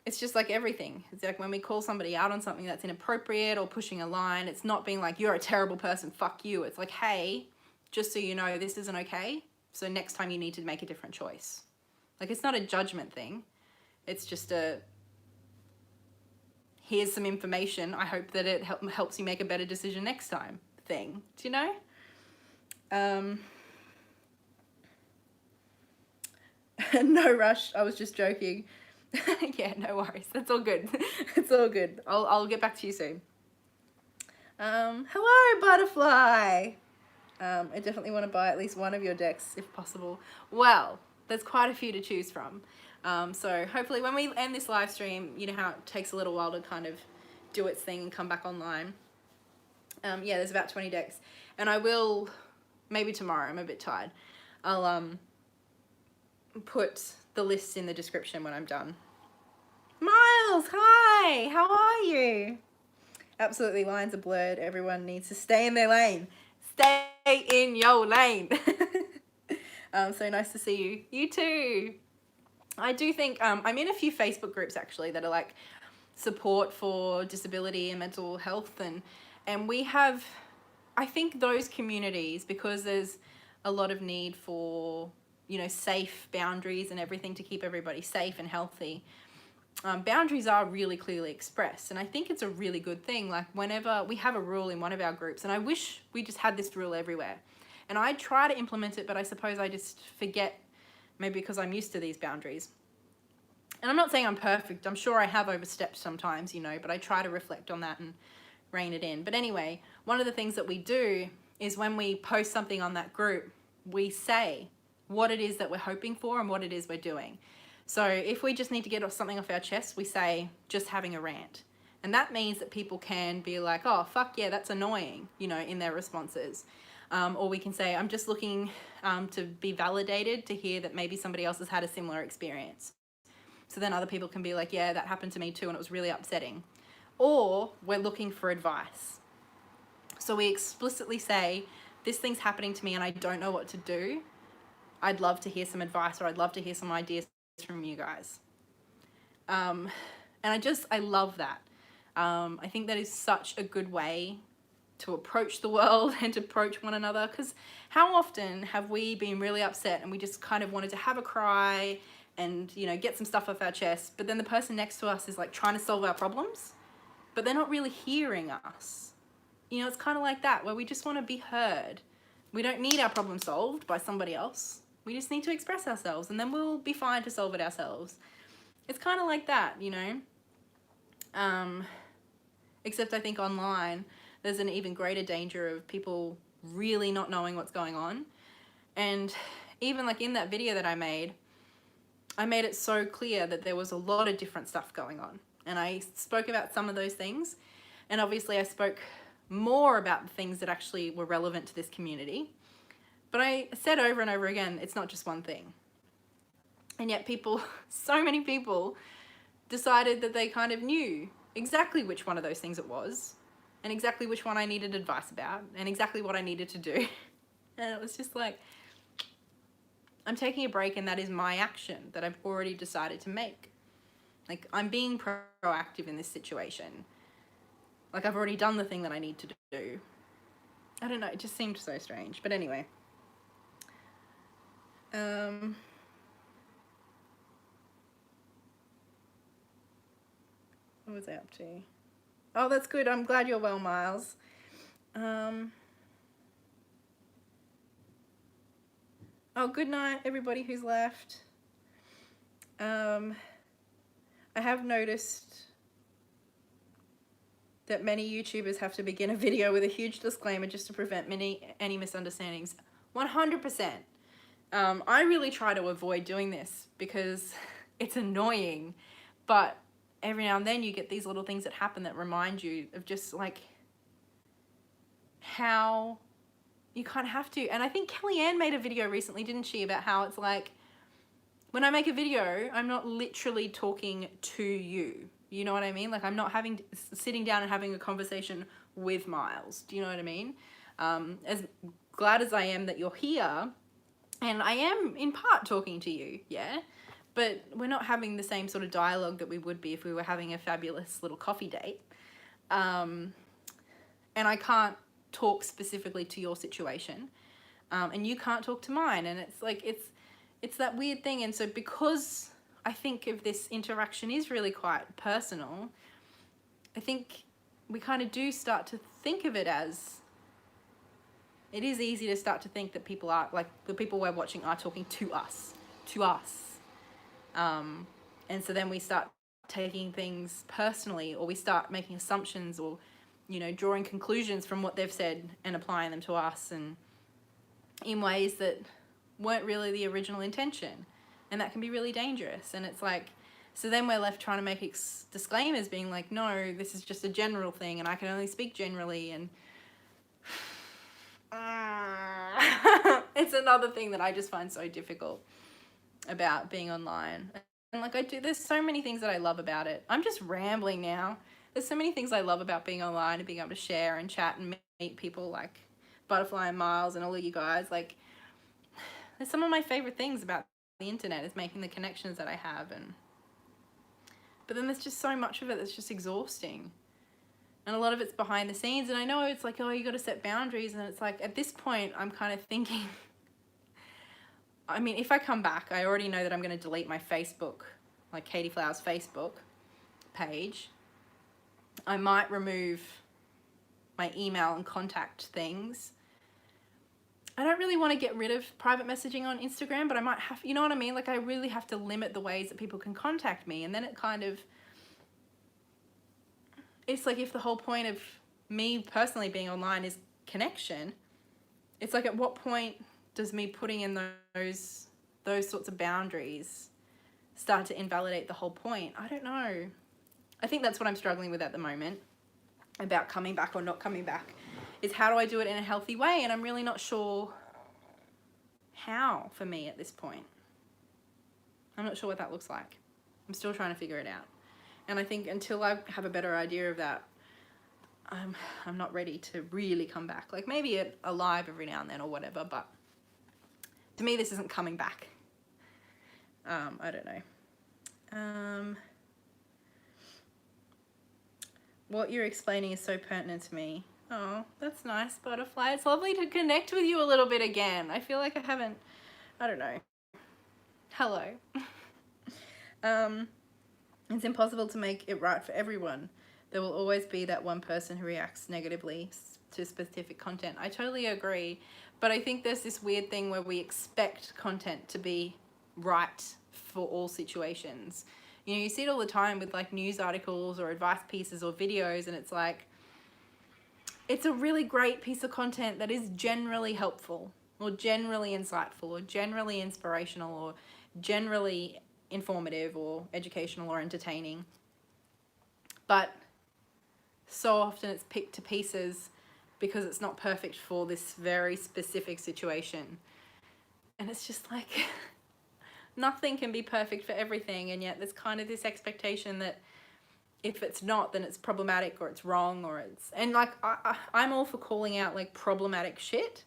it's just like everything. It's like when we call somebody out on something that's inappropriate or pushing a line, it's not being like, you're a terrible person, fuck you. It's like, hey, just so you know, this isn't okay. So next time you need to make a different choice. Like, it's not a judgment thing. It's just a, here's some information. I hope that it helps you make a better decision next time thing. Do you know? No rush. I was just joking. Yeah, no worries. That's all good. It's all good. I'll get back to you soon. Hello, butterfly. I definitely want to buy at least one of your decks if possible. Well, there's quite a few to choose from. So hopefully when we end this live stream, you know how it takes a little while to kind of do its thing and come back online. Yeah, there's about 20 decks. And I will, maybe tomorrow, I'm a bit tired. I'll put the lists in the description when I'm done. Miles, hi, how are you? Absolutely, lines are blurred. Everyone needs to stay in their lane. Stay in your lane. So nice to see you. You too. I do think, I'm in a few Facebook groups actually that are like support for disability and mental health, and we have, I think those communities, because there's a lot of need for, you know, safe boundaries and everything to keep everybody safe and healthy. Boundaries are really clearly expressed, and I think it's a really good thing. Like whenever we have a rule in one of our groups, and I wish we just had this rule everywhere, and I try to implement it, but I suppose I just forget, maybe because I'm used to these boundaries. And I'm not saying I'm perfect. I'm sure I have overstepped sometimes, you know, but I try to reflect on that and rein it in. But anyway, one of the things that we do is when we post something on that group, we say what it is that we're hoping for and what it is we're doing. So if we just need to get something off our chest, we say, just having a rant. And that means that people can be like, oh, fuck yeah, that's annoying, you know, in their responses. Or we can say, I'm just looking to be validated, to hear that maybe somebody else has had a similar experience. So then other people can be like, yeah, that happened to me too, and it was really upsetting. Or we're looking for advice. So we explicitly say, this thing's happening to me and I don't know what to do. I'd love to hear some advice, or I'd love to hear some ideas from you guys. And I love that. I think that is such a good way to approach the world and to approach one another, because how often have we been really upset and we just kind of wanted to have a cry and, you know, get some stuff off our chest, but then the person next to us is like trying to solve our problems, but they're not really hearing us. You know, it's kind of like that, where we just want to be heard. We don't need our problem solved by somebody else. We just need to express ourselves, and then we'll be fine to solve it ourselves. It's kind of like that, you know. Except I think online, there's an even greater danger of people really not knowing what's going on. And even like in that video that I made it so clear that there was a lot of different stuff going on. And I spoke about some of those things. And obviously I spoke more about the things that actually were relevant to this community. But I said over and over again, it's not just one thing. And yet people, so many people, decided that they kind of knew exactly which one of those things it was, and exactly which one I needed advice about, and exactly what I needed to do. And it was just like, I'm taking a break, and that is my action that I've already decided to make. Like, I'm being proactive in this situation. Like, I've already done the thing that I need to do. I don't know, it just seemed so strange. But anyway. What was I up to? Oh, that's good. I'm glad you're well, Miles. Oh, good night, everybody who's left. I have noticed that many YouTubers have to begin a video with a huge disclaimer just to prevent any misunderstandings. 100%. I really try to avoid doing this because it's annoying, but every now and then you get these little things that happen that remind you of just like how you kind of have to. And I think Kellyanne made a video recently, didn't she, about how it's like, when I make a video, I'm not literally talking to you. You know what I mean? Like, I'm not sitting down and having a conversation with Miles. Do you know what I mean? As glad as I am that you're here, and I am in part talking to you, yeah? But we're not having the same sort of dialogue that we would be if we were having a fabulous little coffee date. And I can't talk specifically to your situation. And you can't talk to mine. And it's like, it's that weird thing. And so because I think if this interaction is really quite personal, I think we kind of do start to think of it as, it is easy to start to think that people are, like, the people we're watching are talking to us. And so then we start taking things personally, or we start making assumptions, or, you know, drawing conclusions from what they've said and applying them to us, and in ways that weren't really the original intention. And that can be really dangerous. And it's like, so then we're left trying to make disclaimers being like, no, this is just a general thing and I can only speak generally. And it's another thing that I just find so difficult about being online. And like, there's so many things that I love about it. I'm just rambling now. There's so many things I love about being online and being able to share and chat and meet people like Butterfly and Miles and all of you guys. Like, there's some of my favorite things about the internet is making the connections that I have. But then there's just so much of it that's just exhausting. And a lot of it's behind the scenes. And I know it's like, oh, you got to set boundaries. And it's like, at this point, I'm kind of thinking, I mean, if I come back, I already know that I'm going to delete my Facebook, like Katie Flowers' Facebook page. I might remove my email and contact things. I don't really want to get rid of private messaging on Instagram, but I might have, you know what I mean? Like, I really have to limit the ways that people can contact me. And then it kind of, it's like, if the whole point of me personally being online is connection, it's like, at what point does me putting in those sorts of boundaries start to invalidate the whole point? I don't know. I think that's what I'm struggling with at the moment about coming back or not coming back, is how do I do it in a healthy way? And I'm really not sure how for me at this point. I'm not sure what that looks like. I'm still trying to figure it out. And I think until I have a better idea of that, I'm not ready to really come back. Like, maybe a live every now and then or whatever, but to me this isn't coming back. I don't know. What you're explaining is so pertinent to me. Oh, that's nice, Butterfly. It's lovely to connect with you a little bit again. I feel like I haven't, I don't know. Hello. It's impossible to make it right for everyone. There will always be that one person who reacts negatively to specific content. I totally agree. But I think there's this weird thing where we expect content to be right for all situations. You know, you see it all the time with like news articles or advice pieces or videos, and it's like, it's a really great piece of content that is generally helpful or generally insightful or generally inspirational or generally informative or educational or entertaining. But so often it's picked to pieces because it's not perfect for this very specific situation. And it's just like, nothing can be perfect for everything. And yet there's kind of this expectation that if it's not, then it's problematic or it's wrong or it's, and like, I'm all for calling out like problematic shit.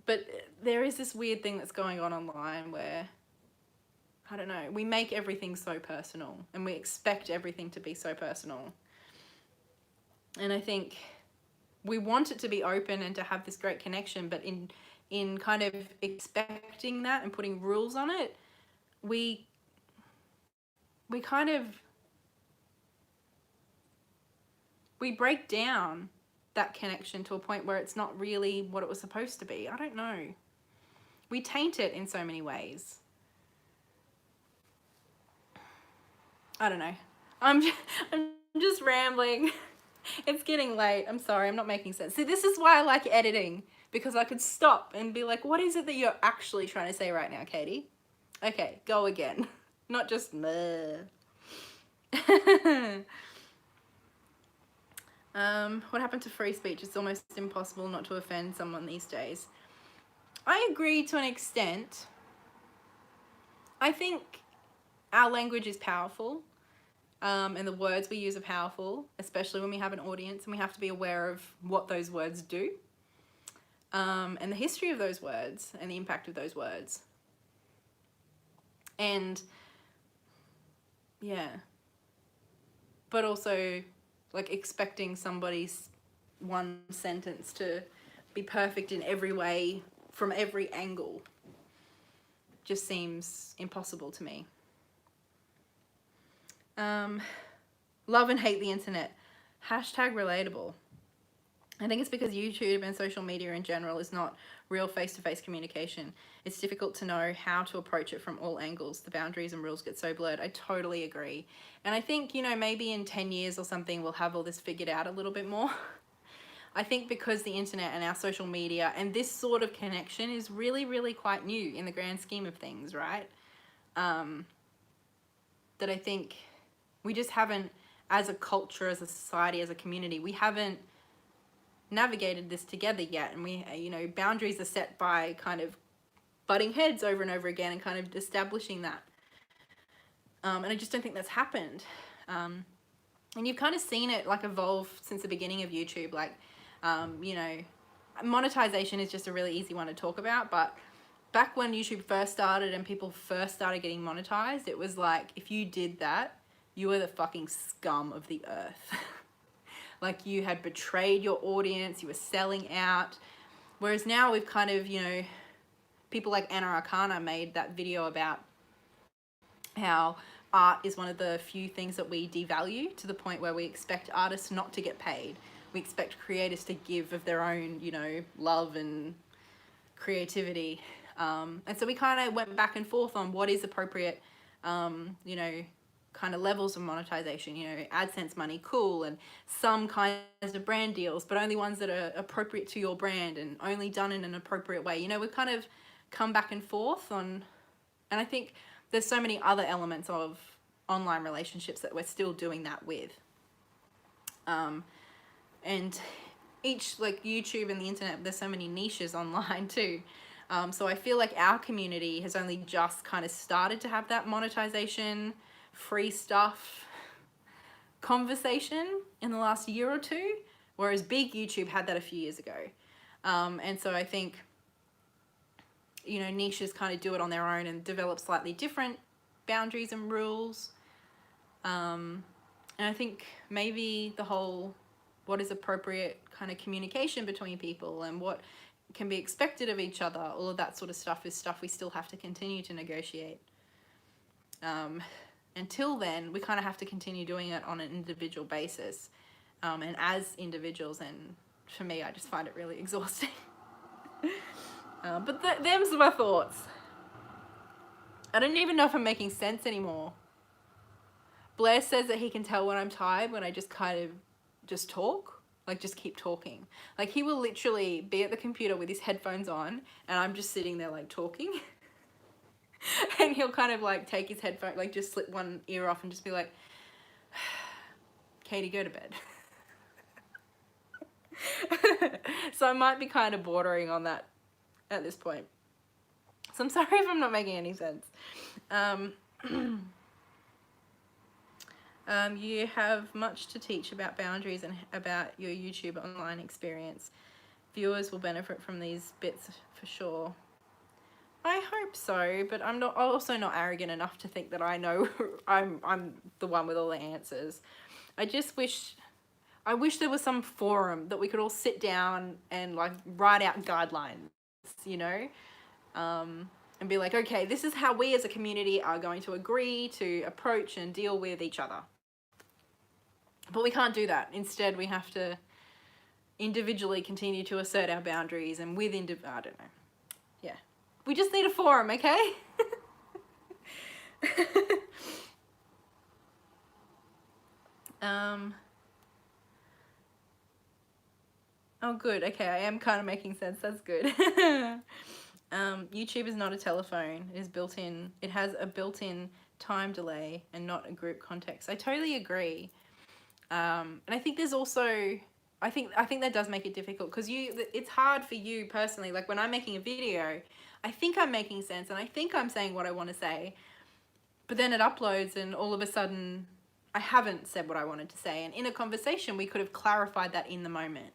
But there is this weird thing that's going on online where, I don't know, we make everything so personal and we expect everything to be so personal. And I think we want it to be open and to have this great connection, but in kind of expecting that and putting rules on it, we kind of we break down that connection to a point where it's not really what it was supposed to be. I don't know. We taint it in so many ways. I don't know. I'm just rambling. It's getting late. I'm sorry, I'm not making sense. See, this is why I like editing, because I could stop and be like, what is it that you're actually trying to say right now, Katey? Okay, go again. Not just meh. What happened to free speech? It's almost impossible not to offend someone these days. I agree to an extent. I think our language is powerful, and the words we use are powerful, especially when we have an audience, and we have to be aware of what those words do, and the history of those words and the impact of those words. And yeah, but also like expecting somebody's one sentence to be perfect in every way from every angle just seems impossible to me. Love and hate the internet. Hashtag relatable. I think it's because YouTube and social media in general is not real face-to-face communication. It's difficult to know how to approach it from all angles. The boundaries and rules get so blurred. I totally agree. And I think, you know, maybe in 10 years or something, we'll have all this figured out a little bit more. I think because the internet and our social media and this sort of connection is really, really quite new in the grand scheme of things, right? That I think we just haven't, as a culture, as a society, as a community, we haven't navigated this together yet. And we, you know, boundaries are set by kind of butting heads over and over again and kind of establishing that. And I just don't think that's happened. And you've kind of seen it like evolve since the beginning of YouTube. Like, you know, monetization is just a really easy one to talk about, but back when YouTube first started and people first started getting monetized, it was like, if you did that, you were the fucking scum of the earth. Like, you had betrayed your audience, you were selling out. Whereas now we've kind of, you know, people like Anna Arcana made that video about how art is one of the few things that we devalue, to the point where we expect artists not to get paid. We expect creators to give of their own, you know, love and creativity. And so we kind of went back and forth on what is appropriate, you know, kind of levels of monetization. You know, AdSense money, cool, and some kinds of brand deals, but only ones that are appropriate to your brand and only done in an appropriate way. You know, we've kind of come back and forth on, and I think there's so many other elements of online relationships that we're still doing that with. And each, like YouTube and the internet, there's so many niches online too. So I feel like our community has only just kind of started to have that monetization, free stuff conversation in the last year or two, whereas big YouTube had that a few years ago. And so I think, you know, niches kind of do it on their own and develop slightly different boundaries and rules. And I think maybe the whole what is appropriate kind of communication between people and what can be expected of each other, all of that sort of stuff is stuff we still have to continue to negotiate. Until then, we kind of have to continue doing it on an individual basis, and as individuals, and for me, I just find it really exhausting. But them's my thoughts. I don't even know if I'm making sense anymore. Blair says that he can tell when I'm tired when I just kind of just talk, like just keep talking. Like, he will literally be at the computer with his headphones on and I'm just sitting there like talking. And he'll kind of like take his headphone, like just slip one ear off and just be like, Katey, go to bed. So I might be kind of bordering on that at this point. So I'm sorry if I'm not making any sense. You have much to teach about boundaries and about your YouTube online experience. Viewers will benefit from these bits for sure. I hope so, but I'm also not arrogant enough to think that I know I'm the one with all the answers. I wish there was some forum that we could all sit down and like write out guidelines, you know, and be like, okay, this is how we as a community are going to agree to approach and deal with each other. But we can't do that. Instead, we have to individually continue to assert our boundaries, and with I don't know. Yeah. We just need a forum, okay? Oh, good. Okay, I am kind of making sense. That's good. YouTube is not a telephone. It is built in. It has a built-in time delay and not a group context. I totally agree. And I think there's also, I think that does make it difficult, because it's hard for you personally. Like when I'm making a video, I think I'm making sense and I think I'm saying what I want to say, but then it uploads and all of a sudden I haven't said what I wanted to say. And in a conversation, we could have clarified that in the moment.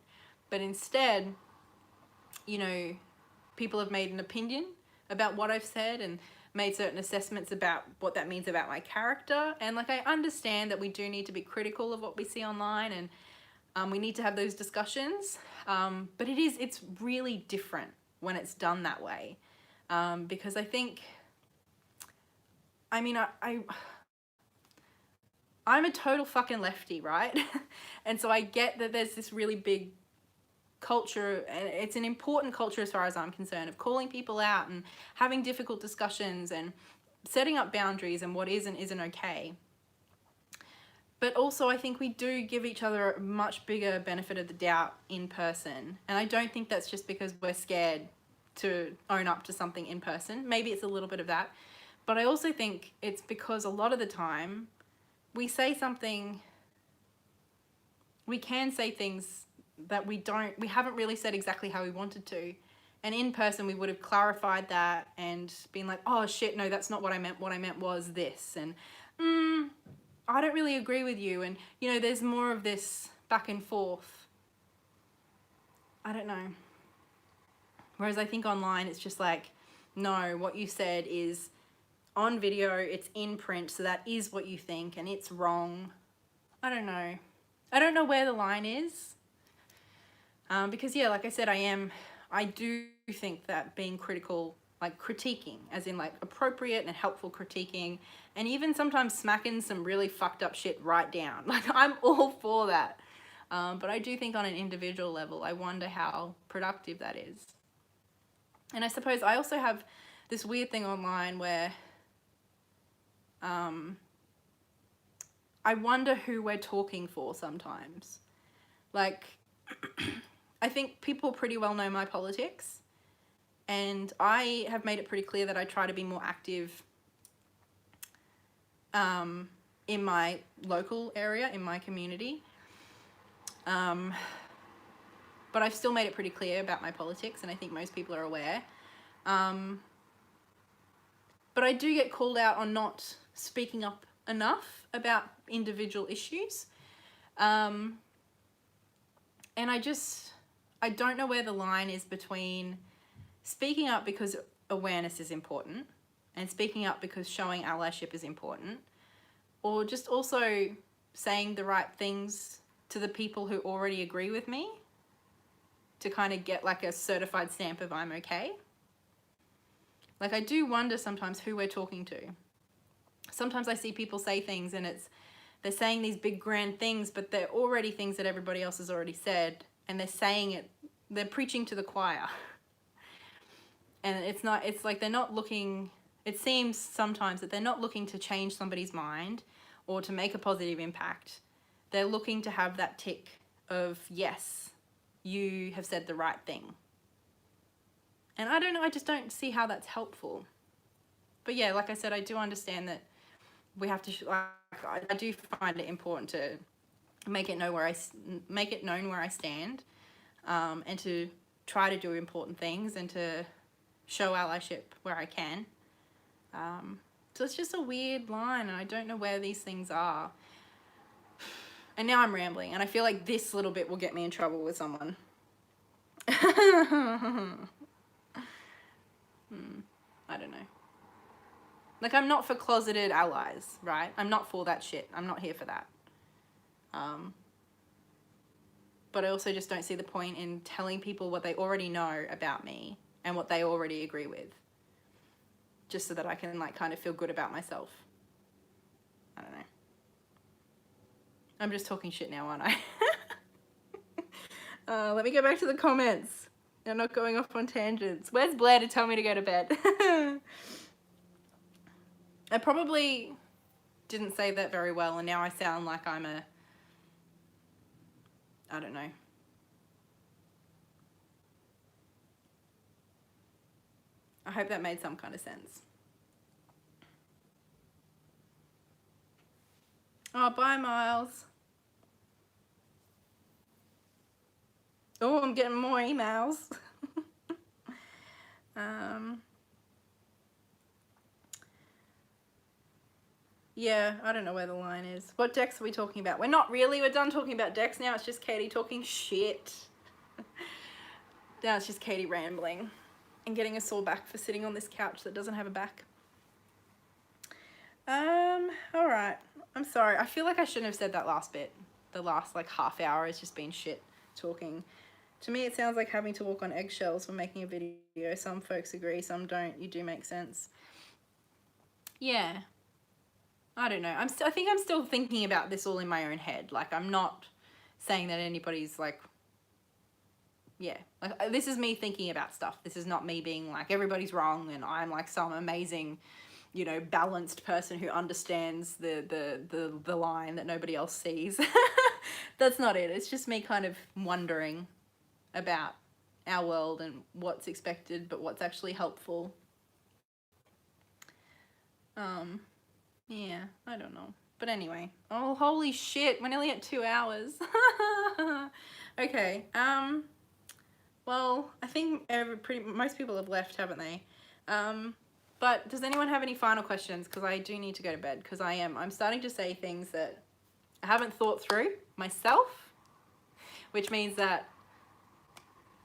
But instead, you know, people have made an opinion about what I've said and made certain assessments about what that means about my character. And like, I understand that we do need to be critical of what we see online, and we need to have those discussions. But it's really different when it's done that way. Because I think, I mean, I'm a total fucking lefty, right? And so I get that there's this really big culture, and it's an important culture as far as I'm concerned, of calling people out and having difficult discussions and setting up boundaries and what is and isn't okay. But also I think we do give each other a much bigger benefit of the doubt in person. And I don't think that's just because we're scared to own up to something in person. Maybe it's a little bit of that. But I also think it's because a lot of the time we say something, we can say things that we haven't really said exactly how we wanted to. And in person, we would have clarified that and been like, oh shit, no, that's not what I meant. What I meant was this. And I don't really agree with you. And, you know, there's more of this back and forth. I don't know. Whereas I think online, it's just like, no, what you said is on video, it's in print, so that is what you think, and it's wrong. I don't know. I don't know where the line is. Because yeah, like I said, I do think that being critical, like critiquing, as in like appropriate and helpful critiquing, and even sometimes smacking some really fucked up shit right down. Like, I'm all for that. But I do think on an individual level, I wonder how productive that is. And I suppose I also have this weird thing online where I wonder who we're talking for sometimes. Like, I think people pretty well know my politics, and I have made it pretty clear that I try to be more active in my local area, in my community. But I've still made it pretty clear about my politics, and I think most people are aware. But I do get called out on not speaking up enough about individual issues. And I don't know where the line is between speaking up because awareness is important and speaking up because showing allyship is important, or just also saying the right things to the people who already agree with me to kind of get like a certified stamp of I'm okay. Like, I do wonder sometimes who we're talking to. Sometimes I see people say things and they're saying these big grand things, but they're already things that everybody else has already said, and they're saying it, they're preaching to the choir. And it's like they're not looking, it seems sometimes that they're not looking to change somebody's mind or to make a positive impact. They're looking to have that tick of, yes, you have said the right thing. And I don't know, I just don't see how that's helpful. But yeah, like I said, I do understand that we have to, I do find it important to make it known where I stand, and to try to do important things and to show allyship where I can. So it's just a weird line, and I don't know where these things are. And now I'm rambling, and I feel like this little bit will get me in trouble with someone. I don't know. Like, I'm not for closeted allies, right? I'm not for that shit. I'm not here for that. But I also just don't see the point in telling people what they already know about me and what they already agree with, just so that I can like kind of feel good about myself. I don't know. I'm just talking shit now, aren't I? Let me go back to the comments. I'm not going off on tangents. Where's Blair to tell me to go to bed? I probably didn't say that very well, and now I sound like I'm a... I don't know. I hope that made some kind of sense. Oh, bye, Miles. Oh, I'm getting more emails. Yeah, I don't know where the line is. What decks are we talking about? We're not really. We're done talking about decks now. It's just Katey talking shit. Now it's just Katey rambling and getting a sore back for sitting on this couch that doesn't have a back. All right. I'm sorry. I feel like I shouldn't have said that last bit. The last like half hour has just been shit talking. To me, it sounds like having to walk on eggshells when making a video. Some folks agree, some don't. You do make sense. Yeah. I don't know. I think I'm still thinking about this all in my own head. Like, I'm not saying that anybody's like, yeah. Like, this is me thinking about stuff. This is not me being like, everybody's wrong and I'm like some amazing, you know, balanced person who understands the line that nobody else sees. That's not it. It's just me kind of wondering about our world and what's expected, but what's actually helpful. Yeah, I don't know. But anyway. Oh, holy shit. We're nearly at 2 hours. Okay. Well, I think most people have left, haven't they? But does anyone have any final questions? Because I do need to go to bed. Because I'm starting to say things that I haven't thought through myself. Which means that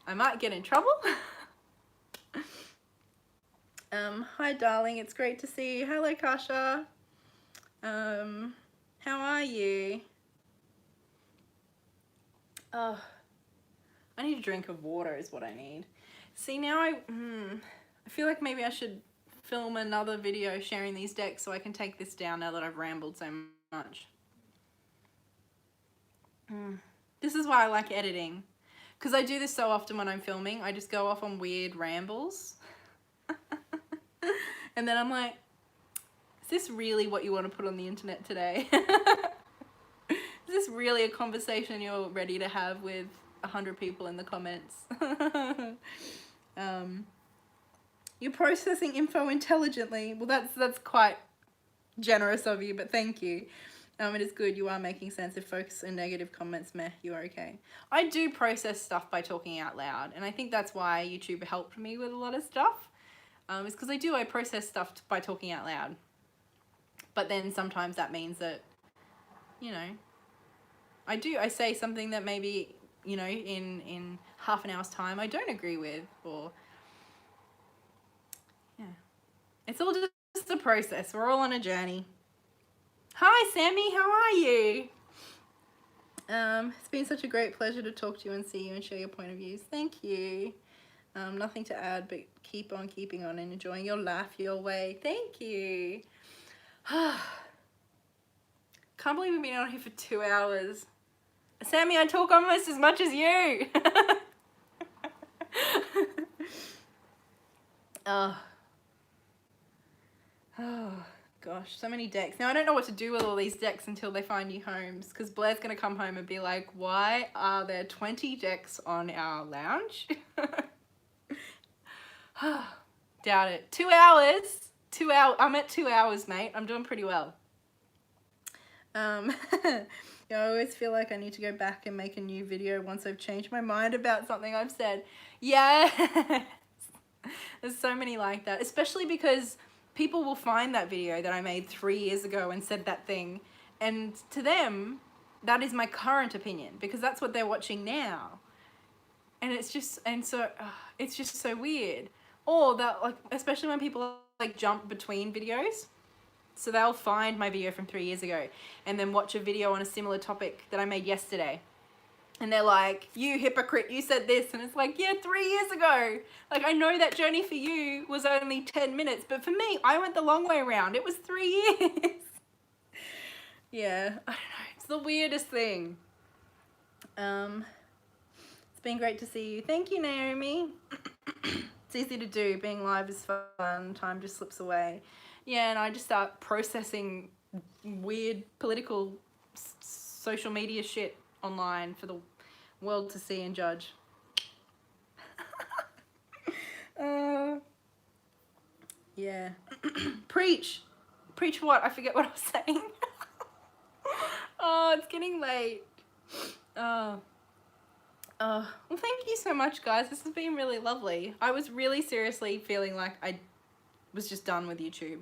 I might get in trouble. Hi, darling. It's great to see you. Hello, Kasha. How are you? Oh, I need a drink of water is what I need. See, now I feel like maybe I should film another video sharing these decks so I can take this down now that I've rambled so much. This is why I like editing. Because I do this so often when I'm filming. I just go off on weird rambles. And then I'm like, is this really what you want to put on the internet today? Is this really a conversation you're ready to have with 100 people in the comments? You're processing info intelligently. Well, that's quite generous of you, but thank you. It is good. You are making sense. If focus and negative comments, meh, you are okay. I do process stuff by talking out loud, and I think that's why YouTube helped me with a lot of stuff. It's because I process stuff by talking out loud. But then sometimes that means that, you know, I say something that maybe, you know, in half an hour's time I don't agree with, or, yeah. It's all just a process. We're all on a journey. Hi, Sammy. How are you? It's been such a great pleasure to talk to you and see you and share your point of views. Thank you. Nothing to add, but keep on keeping on and enjoying your life your way. Thank you. Can't believe we've been on here for 2 hours. Sammy, I talk almost as much as you. Oh, gosh, so many decks. Now, I don't know what to do with all these decks until they find new homes, because Blair's going to come home and be like, why are there 20 decks on our lounge? Doubt it. 2 hours. 2 hours. I'm at 2 hours, mate. I'm doing pretty well. Yeah, I always feel like I need to go back and make a new video once I've changed my mind about something I've said. Yeah. There's so many like that, especially because people will find that video that I made 3 years ago and said that thing, and to them that is my current opinion because that's what they're watching now, and it's just so weird. Or that, like, especially when people like jump between videos, so they'll find my video from 3 years ago and then watch a video on a similar topic that I made yesterday. And they're like, you hypocrite, you said this. And it's like, yeah, 3 years ago. Like, I know that journey for you was only 10 minutes, but for me, I went the long way around. It was 3 years. Yeah, I don't know. It's the weirdest thing. It's been great to see you. Thank you, Naomi. It's easy to do. Being live is fun. Time just slips away. Yeah, and I just start processing weird political social media shit online for the world to see and judge. Yeah. Preach. Preach what? I forget what I was saying. Oh, it's getting late. Well, thank you so much, guys. This has been really lovely. I was really seriously feeling like I was just done with YouTube.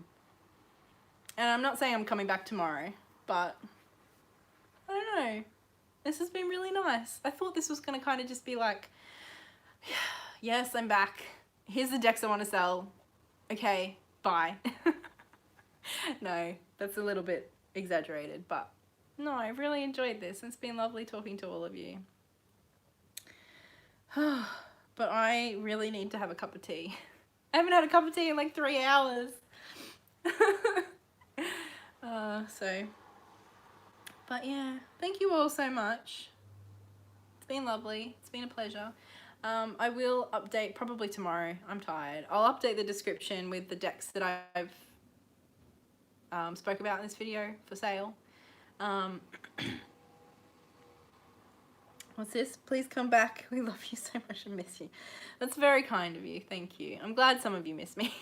And I'm not saying I'm coming back tomorrow, but I don't know. This has been really nice. I thought this was going to kind of just be like, yes, I'm back. Here's the decks I want to sell. Okay, bye. No, that's a little bit exaggerated, but no, I really enjoyed this. It's been lovely talking to all of you. But I really need to have a cup of tea. I haven't had a cup of tea in like 3 hours. But yeah, thank you all so much. It's been lovely. It's been a pleasure. I will update probably tomorrow. I'm tired. I'll update the description with the decks that I've spoke about in this video for sale. What's this? Please come back. We love you so much and miss you. That's very kind of you. Thank you. I'm glad some of you miss me.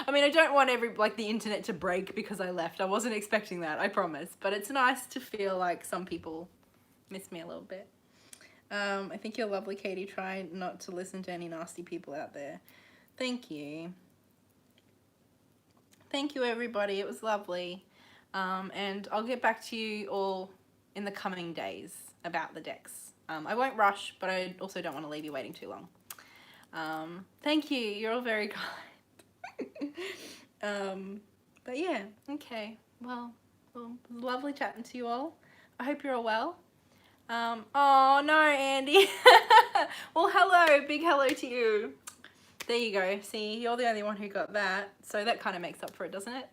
I mean, I don't want the internet to break because I left. I wasn't expecting that, I promise. But it's nice to feel like some people miss me a little bit. I think you're lovely, Katey. Try not to listen to any nasty people out there. Thank you. Thank you, everybody. It was lovely. And I'll get back to you all in the coming days about the decks. I won't rush, but I also don't want to leave you waiting too long. Thank you. You're all very kind. But yeah, okay. Well, it was lovely chatting to you all. I hope you're all well. Oh, no, Andy. Well, hello. Big hello to you. There you go. See, you're the only one who got that. So that kind of makes up for it, doesn't it?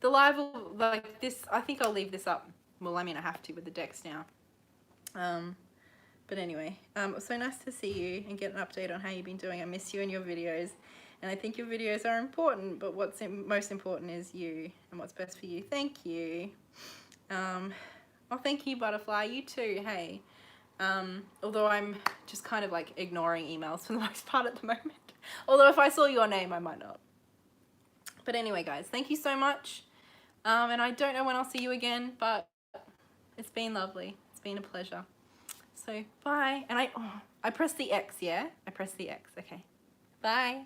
The live will, like this, I think I'll leave this up. Well, I mean, I have to with the decks now. But anyway, it was so nice to see you and get an update on how you've been doing. I miss you and your videos. And I think your videos are important, but what's most important is you and what's best for you. Thank you. Well, thank you, Butterfly. You too, hey. Although I'm just kind of like ignoring emails for the most part at the moment. Although if I saw your name, I might not. But anyway, guys, thank you so much. And I don't know when I'll see you again, but it's been lovely. It's been a pleasure. So, bye. And I pressed the X, yeah? I pressed the X, okay. Bye.